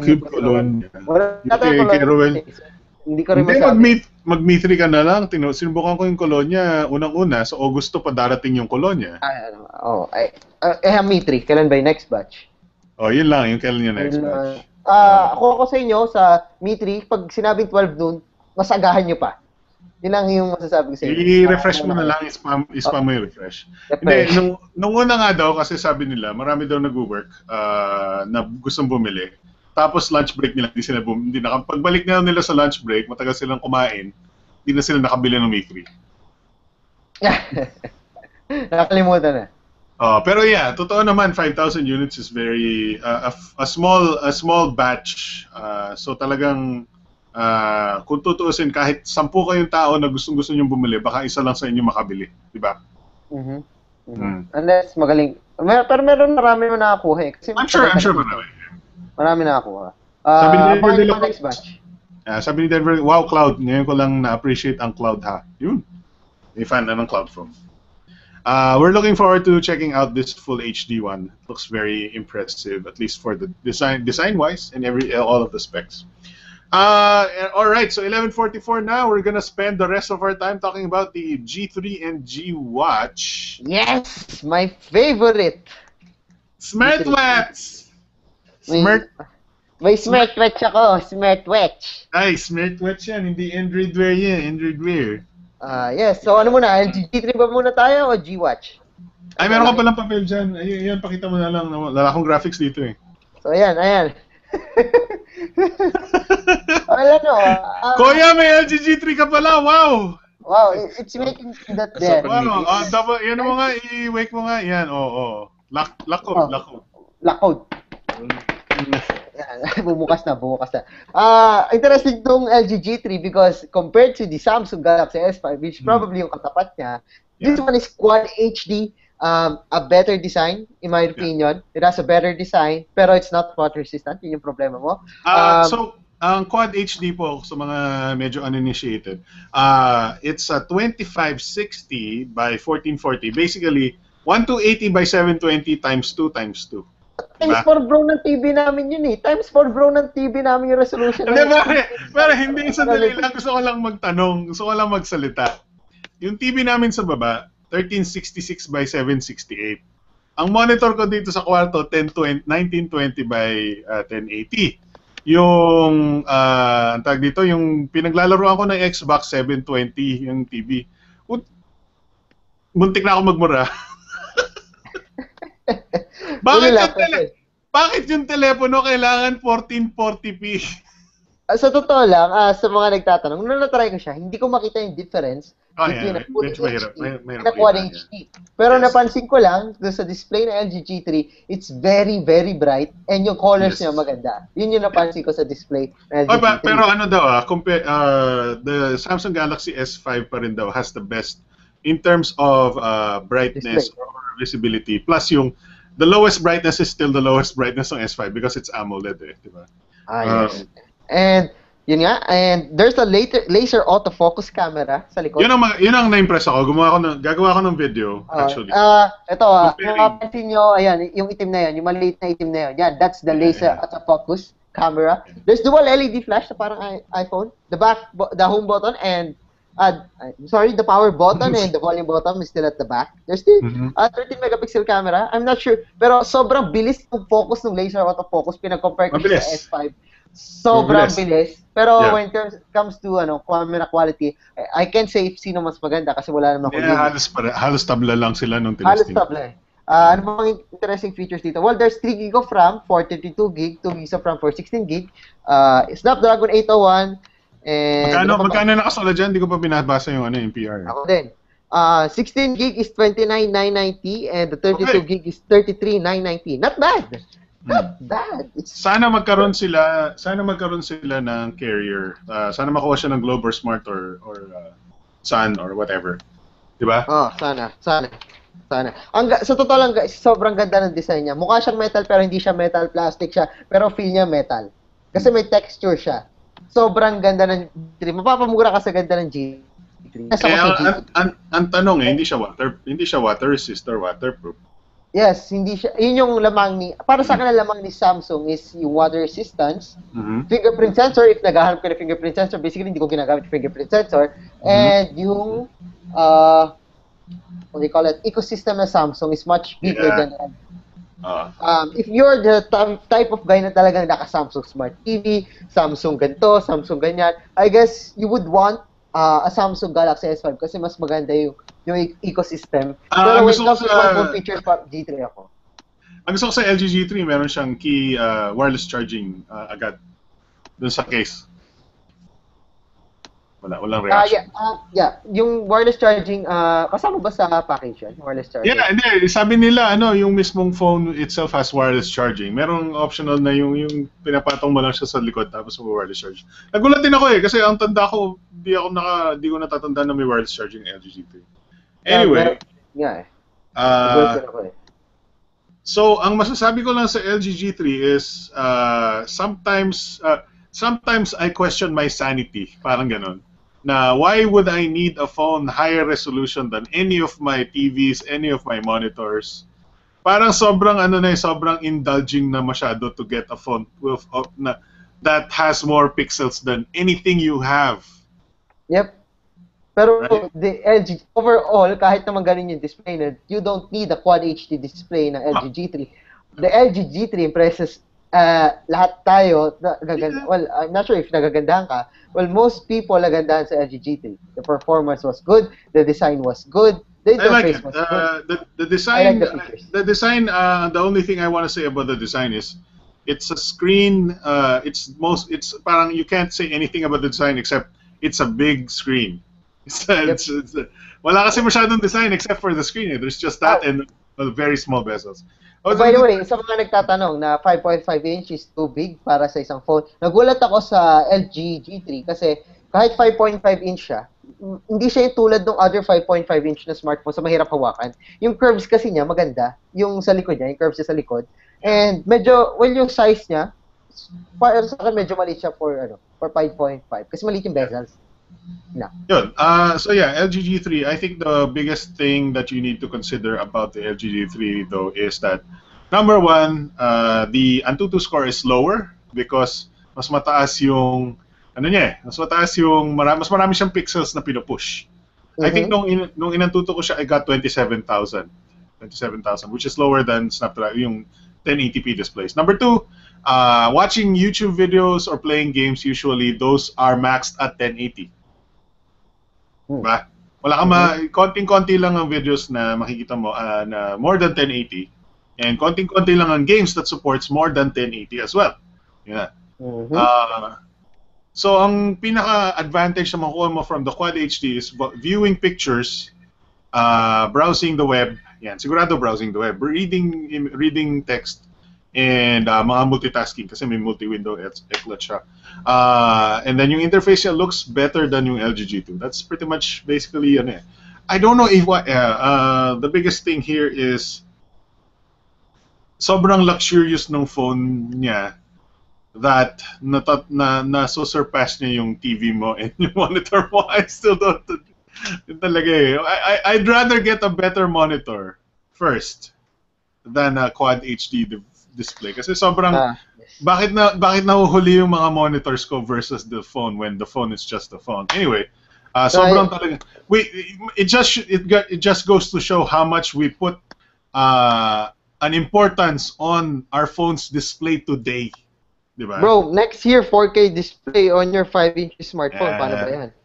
Cube Colonia. Wala na tayo Colonia. Hindi ko rin masabi. Mag-Mi3 ka na lang. Sinubukan ko yung Colonia unang-una. Sa Agosto pa darating yung Colonia. Mi3. Kailan ba yung next batch? Yun lang. Yung kailan yung next batch. Ako sa inyo, sa Mi3, pag sinabing 12 noon, masagahan nyo pa. Yun lang yung masasabi ko sa inyo. I-refresh mo na lang. Spam mo yung refresh. Hindi, nung una nga daw, kasi sabi nila, marami daw nag-work na gustong bumili. Tapos lunch break nila, pagbalik nila sa lunch break, matagal silang kumain, hindi na sila nakabili ng Mi3. Nakalimutan na. Pero yeah, totoo naman 5,000 units is very a small batch. So talagang kung tutuusin kahit 10 kayong tao na gustong-gusto niyo bumili, baka isa lang sa inyo makabili, di ba? Unless magaling. Pero marami mo nakakuha eh. Kasi I'm sure marami. Marami nakakuha. Sabi ni Denver, next batch. Sabi ni Denver, wow, Cloud. Ngayon ko lang na-appreciate ang Cloud ha. Yun. May fan na ng Cloudfone. We're looking forward to checking out this full HD one. It looks very impressive, at least for the design-wise and all of the specs. All right, so 11:44 now. We're gonna spend the rest of our time talking about the G3 and G Watch. Yes, my favorite. Smartwatch. May smartwatch ako, smartwatch. Ay, smartwatch yan, hindi Android Wear yan, Android Wear. Yes, so ano muna, G3 ba muna tayo o G-Watch? Ay, meron ka palang papel dyan. Ayan, pakita mo na lang. Wala akong graphics dito eh. So, ayan. Kuya, may LG G3 ka pala, wow! Wow, it's making that there. Wow, yan mo nga, i-wake mo nga. Yan, Lock code. Bumukas na. Interesting tong LG G3 because compared to the Samsung Galaxy S5, which probably yung katapat niya, this one is Quad HD, a better design, in my opinion. It has a better design, pero it's not water resistant. Yun yung problema mo. So, ang Quad HD po, sa mga medyo uninitiated, it's a 2560 by 1440. Basically, 1280 by 720 times 2 times 2. Times 4 bro ng TV namin yun eh. Times 4 bro ng TV namin yung resolution. Hindi, pero hindi sandali lang. Gusto ko lang magtanong. Gusto ko lang magsalita. yung TV namin sa baba, 1366 by 768. Ang monitor ko dito sa kwarto, 1920 by 1080. Yung, ang tag dito, yung pinaglalaroan ko ng Xbox 720, yung TV. Muntik na ako magmura. Bakit yung telepono kailangan 1440p? Sa totoo lang, sa mga nagtatanong, nung na-try ko siya, hindi ko makita yung difference between a full HD and a Quad HD. Pero napansin ko lang, sa display na LG G3, it's very, very bright and yung colors niya maganda. Yun yung napansin ko sa display na LG G3. Pero ano daw, the Samsung Galaxy S5 pa rin daw has the best in terms of brightness or visibility. Plus the lowest brightness is still the lowest brightness ng S5 because it's AMOLED diba? Yes. And yun nga, and there's a laser autofocus camera sa likod. Yun ang na-impress ako. Gagawa ko ng video actually. Ito mapapansin nyo, ayan, yung itim na yan, yung maliit na itim na yan. Yan, that's the laser autofocus camera. There's dual LED flash na parang iPhone. The home button and the power button and the volume button is still at the back. There's still a 13 megapixel camera. I'm not sure, pero sobrang bilis ng focus ng laser autofocus pinag-compare ko sa S5. Sobrang bilis. Pero when it comes to camera quality, I can't say if sino mas maganda kasi wala naman ako. Halos tabla lang sila nung tinesting. Halos tabla ano mga interesting features dito? Well, there's 3 GB of RAM, 432 GB, 2 GB of RAM for 16 GB. Snapdragon 801 and magkano nakasulat dyan? Hindi ko pa binabasa yung PR. Ako din. 16 GB is 29,990 and the 32 GB is 33,990. Not bad. Not bad. Sana magkaroon sila ng carrier. Sana makuha siya ng Globe or Smart or Sun or whatever. 'Di ba? Sana. Sa totoo lang guys, sobrang ganda ng design niya. Mukha siyang metal pero hindi siya metal, plastic siya, pero feel niya metal. Kasi may texture siya. Sobrang ganda ng G3. Mapapamura ka sa ganda ng G3. Ang tanong hindi siya water resistant or waterproof. Yes, hindi siya. Yun yung lamang para sa akin lamang ni Samsung is yung water resistance, fingerprint sensor, if naghahanap ka ng fingerprint sensor, basically hindi ko ginagamit yung fingerprint sensor, and yung, what do you call it, ecosystem na Samsung is much bigger than if you're the type of guy na talagang naka-Samsung Smart TV, Samsung ganito, Samsung ganyan, I guess you would want a Samsung Galaxy S5 kasi mas maganda yung ecosystem. Pero when it comes to smartphone features, G3 ako. Ang gusto ko sa LG G3, meron siyang key wireless charging agad dun sa case. Walang reaction. Yung wireless charging, kasama ba sa package yan? Wireless charging? Yeah, hindi. Sabi nila, yung mismong phone itself has wireless charging. Merong optional na yung pinapatong mo lang siya sa likod tapos mo wireless charge. Nagulat din ako kasi ang tanda ko, di ko natatanda na may wireless charging ng LG G3. Anyway. So, ang masasabi ko lang sa LG G3 is sometimes I question my sanity. Parang ganon. Na why would I need a phone higher resolution than any of my TVs, any of my monitors? Parang sobrang sobrang indulging na masyado to get a phone that has more pixels than anything you have. Yep. Pero the LG overall, kahit naman ganun yung display na, you don't need a Quad HD display ng LG G3. The LG G3 impresses lahat tayo gaganda. Well, I'm not sure if nagagandahan ka. Well, most people nagandahan sa LG G3. The performance was good, the design was good, the interface was good. The design, I like the design. The only thing I want to say about the design is it's a screen. It's parang you can't say anything about the design except it's a big screen. Wala kasi masyadong design except for the screen. There's just that and very small bezels. By the way, sa mga nagtatanong na 5.5 inch is too big para sa isang phone, nagulat ako sa LG G3 kasi kahit 5.5 inch siya, hindi siya yung tulad ng other 5.5 inch na smartphone sa mahirap hawakan. Yung curves kasi niya maganda, yung sa likod niya, yung curves niya sa likod. And medyo, yung size niya, para sa akin medyo maliit siya for 5.5 kasi maliit yung bezels. No. Good. So yeah, LG G3. I think the biggest thing that you need to consider about the LG G3 though is that number one, the Antutu score is lower because mas mataas yung mas marami siyang pixels na pinupush. I think nung inantuto ko siya, I got 27,000. 27,000, which is lower than Snapdragon, yung 1080p displays. Number 2, watching YouTube videos or playing games, usually those are maxed at 1080. Diba? Wala ka konting-konti lang ang videos na makikita mo na more than 1080. And konting-konti lang ang games that supports more than 1080 as well. Yeah. So, ang pinaka-advantage na makuha mo from the Quad HD is viewing pictures, browsing the web, yan, sigurado browsing the web, reading text, and mga multitasking kasi may multi-window eclat siya. And then yung interface niya looks better than yung LG G2. That's pretty much basically ano eh. I don't know if the biggest thing here is sobrang luxurious ng phone niya that na-surpass niya yung TV mo and yung monitor mo. I still don't talaga eh. I'd rather get a better monitor first than a Quad HD display kasi sobrang bakit nahuhuli yung mga monitors ko versus the phone when the phone is just the phone. Anyway, sobrang talaga it just goes to show how much we put an importance on our phone's display today. Diba? Bro, next year 4K display on your 5-inch smartphone. Paano ba yan?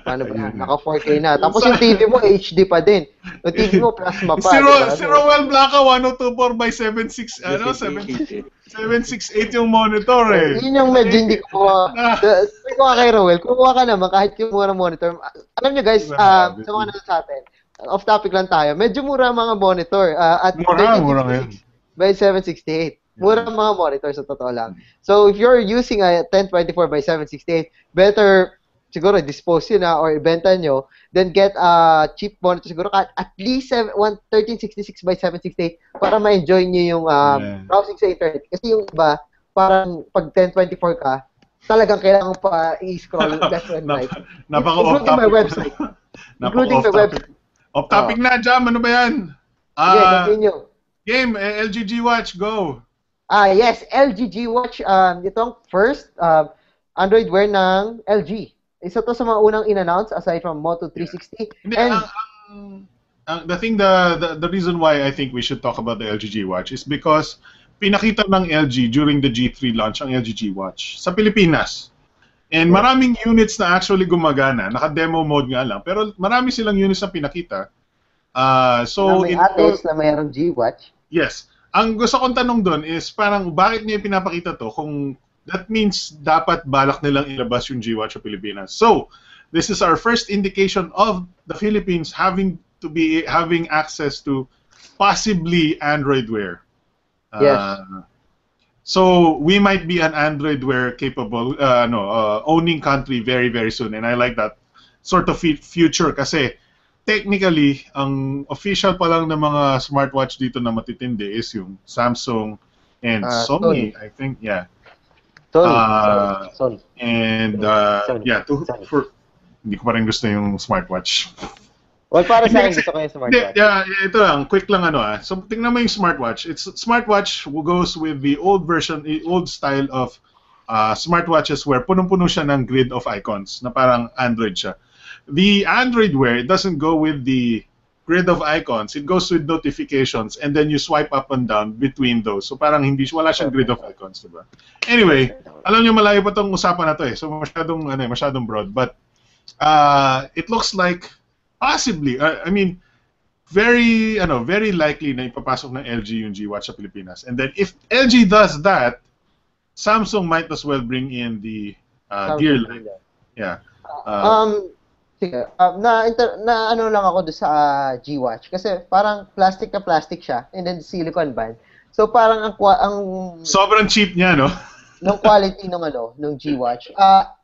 Paano ba yan? Naka 4K na. Tapos yung TV mo HD pa din. Yung TV mo plasma pa. Si Roel Blanca 1024 by 76 768 yung monitor eh. Yun yung medyo hindi ko sabi ko kay Roel, kumuha ka naman kahit yung mura monitor. Alam nyo guys, sa mga nasa sa atin, off topic lang tayo. Medyo mura mga monitor at mura ngayon. By 768. Mura mga monitor sa totoo lang. So if you're using a 1024 by 768, better siguro dispose yun or ibenta nyo, then get a cheap monitor siguro at least 1366 by 768 para ma-enjoy nyo yung browsing sa internet. Kasi yung iba, parang pag 1024 ka, talagang kailangan pa i-scroll left and right. Including my website. Including my website. Off topic na, Jam. Ano ba yan? Okay, continue. Game, LG G Watch, go. Yes, LG G Watch. Ito ang first Android Wear ng LG. Isa to sa mga unang in-announce aside from Moto 360. Yeah. The reason why I think we should talk about the LG G Watch is because pinakita ng LG during the G3 launch ang LG G Watch sa Pilipinas. And maraming units na actually gumagana. Naka-demo mode nga lang. Pero marami silang units na pinakita. So, may ates na mayroong G Watch. Yes. Ang gusto kong tanong doon is parang bakit niya pinapakita to kung that means dapat balak nilang ilabas yung G Watch sa Pilipinas. So, this is our first indication of the Philippines having access to possibly Android Wear. Yes. So, we might be an Android Wear capable owning country very, very soon. And I like that sort of future kasi technically, ang official pa lang ng mga smartwatch dito na matitindi is yung Samsung and Sony, I think, yeah. Sony. And, Sony. yeah, hindi ko pa rin gusto yung smartwatch. Well, para sa akin, gusto ko yung smartwatch. Yeah, ito lang, quick lang So, tingnan mo yung smartwatch. Smartwatch goes with the old style of smartwatches where punong-puno siya ng grid of icons na parang Android siya. The Android Wear, it doesn't go with the grid of icons. It goes with notifications and then you swipe up and down between those. So parang wala siyang grid of icons, diba? Anyway, alam niyo malayo pa tong usapan na to eh. So masyadong broad. But it looks like possibly, very likely na ipapasok ng LG yung G Watch sa Pilipinas. And then if LG does that, Samsung might as well bring in the gear line. Yeah. Sige, na ano lang ako doon sa G Watch kasi parang plastic siya and then silicone band. So parang ang sobrang cheap niya, no? Ng quality ng G Watch.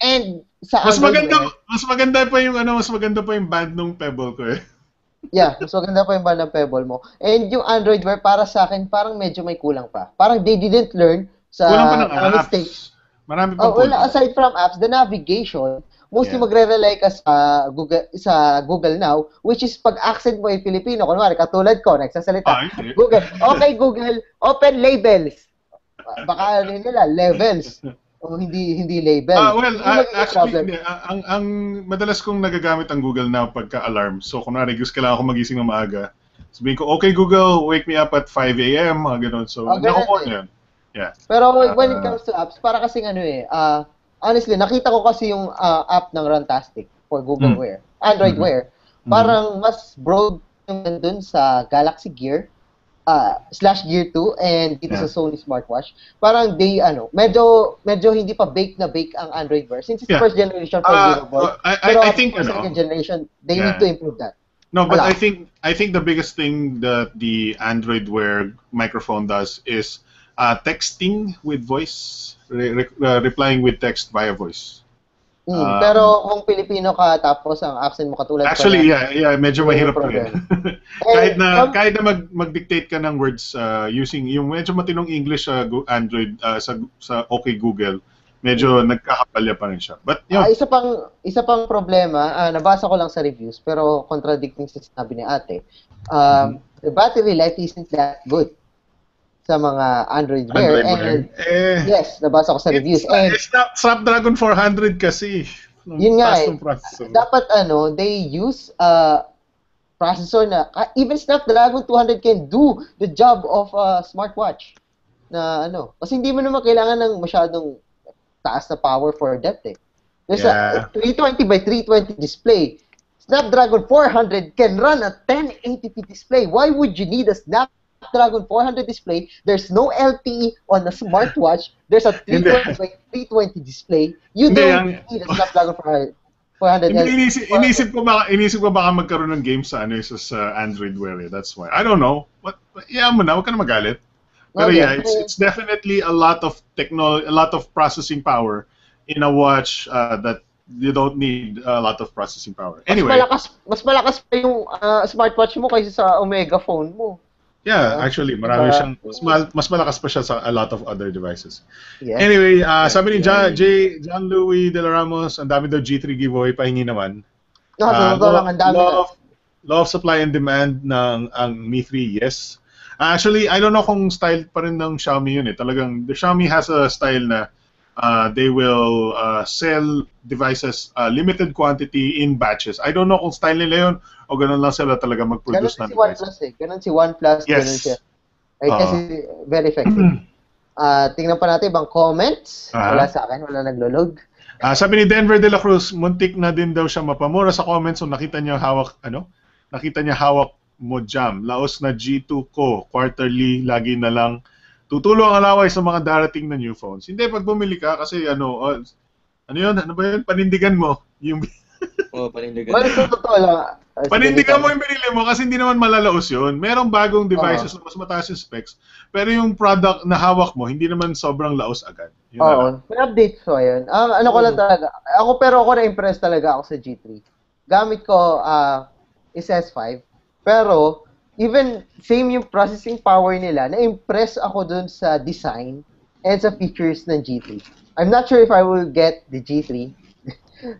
And sa mas maganda pa yung band ng Pebble ko eh. Yeah, mas maganda pa yung band ng Pebble mo. And yung Android Wear para sa akin parang medyo may kulang pa. Parang they didn't learn sa kulang pa ng apps. mistakes. Marami pang kulang. Well, aside from apps, the navigation mostly magre-rely ka sa Google Now, which is pag-accent mo yung Filipino. Kunwari, katulad ko, nagsasalita. Google, okay Google, open labels. Baka nila, levels. o hindi label. Well, Hindi magiging actually, problem. hindi. Ang madalas kong nagagamit ang Google Now pagka-alarm. So, kunwari, gusto kailangan ako magising ng maaga. Sabihin ko, okay, Google, wake me up at 5 a.m., mga ganun. So, Ganun nakukuha eh. na yun. Yeah. Pero when it comes to apps, para kasing honestly, nakita ko kasi yung app ng Runtastic for Google Wear, Android Wear. Parang mas broad yung nandun sa Galaxy Gear, /Gear 2 and dito sa Sony smartwatch. Parang medyo hindi pa bake ang Android Wear since it's first generation for wearable. I think for second generation, they need to improve that. No, but I think the biggest thing that the Android Wear microphone does is texting with voice, replying with text via voice. Pero kung Pilipino ka tapos ang accent mo katulad actually, medyo mahirap rin. kahit na mag-dictate ka ng words using yung medyo matinong English sa Android sa OK Google, medyo nagkakapalya pa rin siya. But yun. Isa pang problema, nabasa ko lang sa reviews pero contradicting sa sinabi ni Ate. The battery life isn't that good sa mga Android Wear. Yes, nabasa ko sa reviews. It's not Snapdragon 400 kasi. Yun nga dapat they use processor na even Snapdragon 200 can do the job of a smartwatch. Na kasi hindi mo naman kailangan ng masyadong taas na power for that eh. There's a 320 by 320 display. Snapdragon 400 can run a 1080p display. Why would you need a Snapdragon 400 display? There's no LTE on a smartwatch. There's a 320 by 320 display. You don't need a Snapdragon 400. Inisip ko baka magkaroon ng game sa Android Wear. That's why. I don't know. But mo na, wag ka na magalit. Pero it's definitely a lot of technology, a lot of processing power in a watch that you don't need a lot of processing power. Anyway, mas malakas pa yung smartwatch mo kaysa sa Omega phone mo. Yeah, actually, marami siyang mas malakas pa siya sa a lot of other devices. Yes. Anyway, sabi ni John Louis De La Ramos, ang dami daw G3 giveaway, pahingi naman. Lang, ang dami law of supply and demand ng ang Mi 3, yes. Actually, I don't know kung style pa rin ng Xiaomi yun eh. Talagang, the Xiaomi has a style na they will sell devices limited quantity in batches. I don't know kung style nila yun o ganun lang sila talaga mag-produce ng devices. Ganun si OnePlus, ganun siya. Kasi very effective. Tingnan pa natin ibang comments. Wala sa akin, wala naglo-load. Sabi ni Denver De La Cruz, muntik na din daw siya mapamura sa comments. So nakita niya hawak mo jam. Laos na G2 ko. Quarterly, lagi na lang tutulong ang laway sa mga darating na new phones. Hindi, pag bumili ka, kasi ano yun? Ano ba yun? Panindigan mo. Panindigan. Well, totoo lang. Panindigan mo yung binili mo kasi hindi naman malalaos yun. Merong bagong devices na mas mataas yung specs, pero yung product na hawak mo, hindi naman sobrang laos agad. May update ko yun. Ko lang talaga. Ako na-impress talaga ako sa G3. Gamit ko is S5. Pero, even same yung processing power nila, na-impress ako dun sa design and sa features ng G3. I'm not sure if I will get the G3.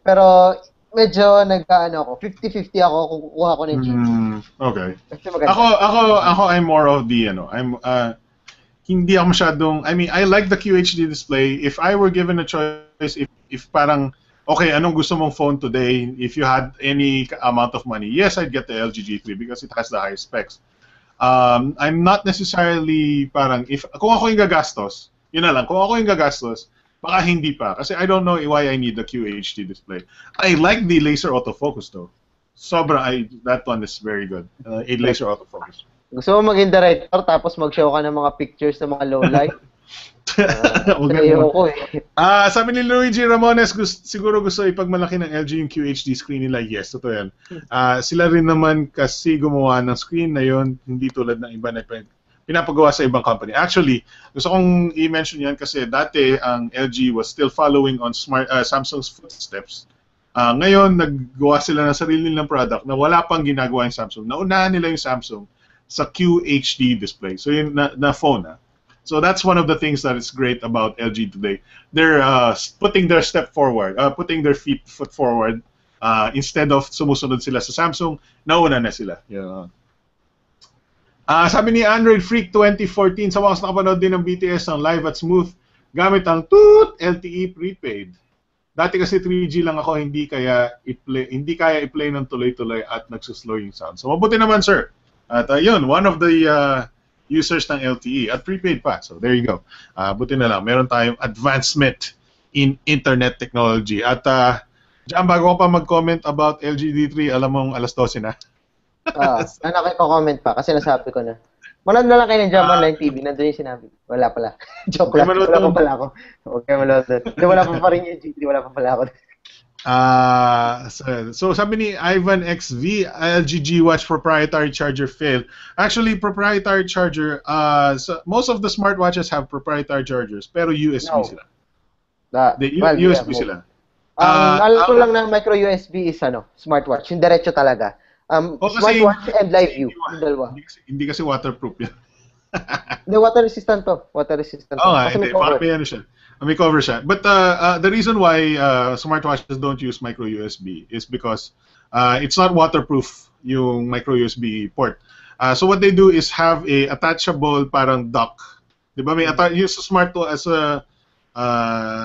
Pero, medyo 50-50 ako kung kukuha ko ng G3. Okay. Ako, I'm more of the, hindi ako masyadong, I like the QHD display. If I were given a choice, if parang, okay, anong gusto mong phone today? If you had any amount of money, yes, I'd get the LG G3 because it has the highest specs. I'm not necessarily parang, kung ako yung gagastos, yun na lang, kung ako yung gagastos, baka hindi pa. Kasi I don't know why I need the QHD display. I like the laser autofocus though. That one is very good. A laser autofocus. Gusto mo maging director tapos mag-show ka ng mga pictures ng mga low light? Sabi ni Luigi Ramones, siguro gusto ipagmalaki ng LG yung QHD screen nila. Yes, totoo yan. Sila rin naman kasi gumawa ng screen na yun, hindi tulad ng iba na pinapagawa sa ibang company. Actually, gusto kong i-mention yan kasi dati ang LG was still following on Samsung's footsteps. Ngayon, naggawa sila ng sarili nilang product na wala pang ginagawa yung Samsung. Naunahan nila yung Samsung sa QHD display. So yun na phone. So that's one of the things that is great about LG today. They're putting their putting their foot forward. Instead of sumusunod sila sa Samsung, nauna na sila. Sabi ni Android Freak 2014, sa wakas nakapanood din ng BTS ang live at smooth gamit ang toot LTE prepaid. Dati kasi 3G lang ako, hindi kaya i-play ng tuloy-tuloy at nagsuslow yung sound. So mabuti naman, sir. At yun, one of the users ng LTE at prepaid pa. So there you go. Buti na lang, meron tayong advancement in internet technology. At diyan, bago ko pa mag-comment about LG D3, alam mong alas 12 na. Nakiko-comment pa kasi nasabi ko na. Manood na lang kayo ng Jam Online TV. Nandun yung sinabi. Wala pala. Joke lang. Wala pa pala ako. Huwag kayo manood doon. Wala pa rin yung G3. Wala pa pala ako. So sabi ni Ivan XV, LG G Watch proprietary charger failed. Actually, proprietary charger, so most of the smartwatches have proprietary chargers, pero USB sila. USB sila. Alam ko lang na micro USB is smartwatch. Yung diretso talaga. Smartwatch and live view. Hindi kasi waterproof yan. Hindi, water resistant to. Water resistant. Kasi may cover. May cover siya. But the reason why smartwatches don't use micro USB is because it's not waterproof yung micro USB port. So what they do is have a attachable parang dock. Diba? May use smart to as a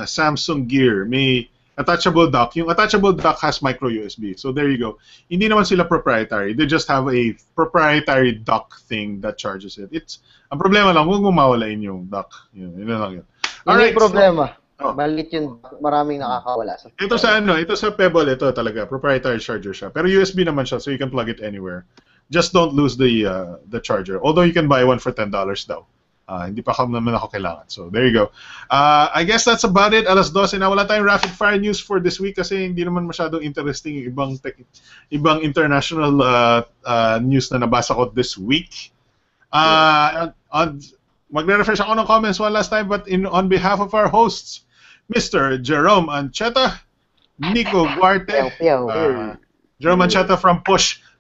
Samsung Gear. May attachable dock. Yung attachable dock has micro USB. So there you go. Hindi naman sila proprietary. They just have a proprietary dock thing that charges it. Ang problema lang, huwag mo mawalain yung dock. Yun lang yun. Alright, yung problema. Malit yun, maraming nakakawala. Ito sa Pebble, ito talaga, proprietary charger siya. Pero USB naman siya, so you can plug it anywhere. Just don't lose the charger. Although you can buy one for $10 daw. Hindi pa naman ako kailangan. So, there you go. I guess that's about it. Alas 12 na. Wala tayong rapid fire news for this week kasi hindi naman masyadong interesting yung ibang international news na nabasa ko this week. Magre-refresh ako ng comments one last time, but on behalf of our hosts, Mr. Jerome Ancheta, Nico Guarte, Jerome Ancheta from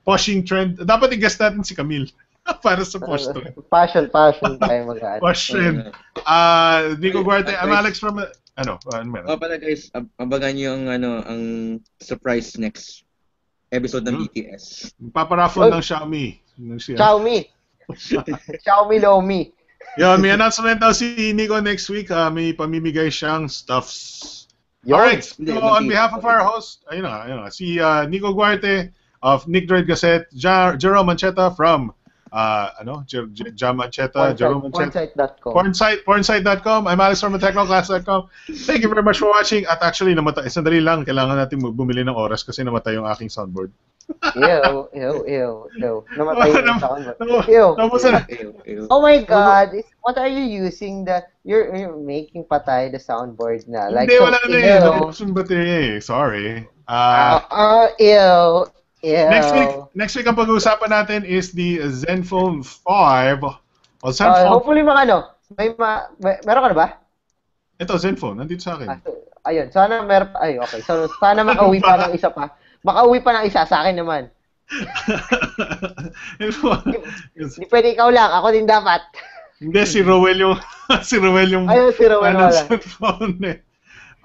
Pushing Trend. Dapat i-guess natin si Camille. Para sa Push Trend. Passion tayo mag-add. Push Trend. Nico Guarte, I'm Alex from... Pala guys, abangan nyo ang surprise next episode ng BTS. Paparaffle ng Xiaomi. Xiaomi Lomi. Yun, may announcement daw si Nico next week. May pamimigay siyang stuffs. Alright, so on behalf of our host, ayun na, si Nico Guarte of Nick Droid Gazette, Jerome Ancheta from Jam Ancheta, Jerome Ancheta, pornsite.com. I'm Alex from technoclass.com. Thank you very much for watching. At actually, sandali lang, kailangan natin bumili ng oras kasi namatay yung aking soundboard. Ew. Namatay yung soundboard. Oh my God! What are you using? You're making patay the soundboard na. Like, hindi, wala na yun. Naubos yung battery. Sorry. Ew. Next week ang pag-uusapan natin is the Zenfone 5. O Zenfone. Hopefully meron ka na ba? Ito Zenfone, nandito sa akin. Ayun, sana meron pa. Okay. So sana makauwi pa ng isa pa. Makauwi pa ng isa sa akin naman. Hindi pwede ikaw lang, ako din dapat. Hindi, si Rowell yung Ayun, si Rowell wala. Zenfone eh.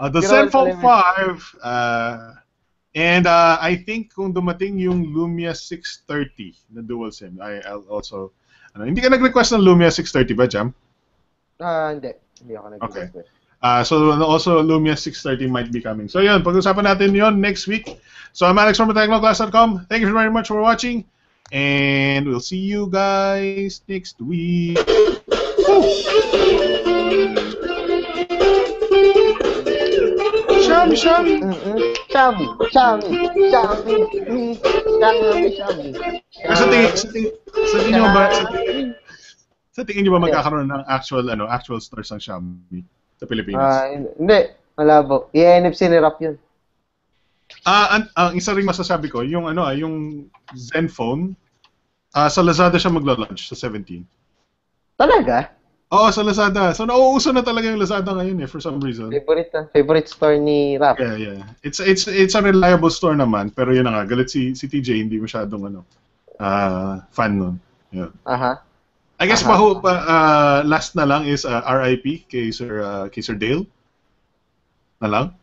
The Zenfone 5 and I think kung dumating yung Lumia 630 na dual SIM, I'll also hindi ka nag-request ng Lumia 630 ba, Jam? Hindi ako nag-request. Okay. So also Lumia 630 might be coming. So yun, pag-usapan natin yun next week. So I'm Alex from technoclass.com. Thank you very much for watching and we'll see you guys next week. Xiaomi. Sa tingin niyo ba magkakaroon ng actual stores ng Xiaomi sa Pilipinas? Hindi, malabo. I-NFC ni Rap yun. Ang isa ring masasabi ko, yung Zenfone, sa Lazada siya magla-launch sa 17. Talaga? Oo, sa Lazada. So nauuso na talaga yung Lazada ngayon for some reason. Favorite store ni Rap. Yeah. It's a reliable store naman, pero yun na nga, galit si TJ, hindi masyadong fan nun. Yeah. I guess last na lang is RIP kay Sir Dale. Na lang.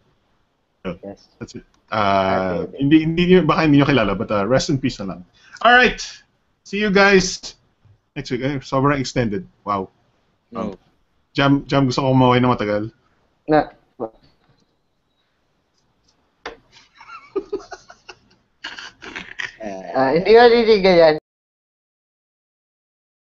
Yes. That's it. Baka hindi nyo kilala, but rest in peace na lang. Alright. See you guys next week. Sobrang extended. Wow. Jam, gusto ko kumaway na matagal. Na, hindi ko naliliga yan.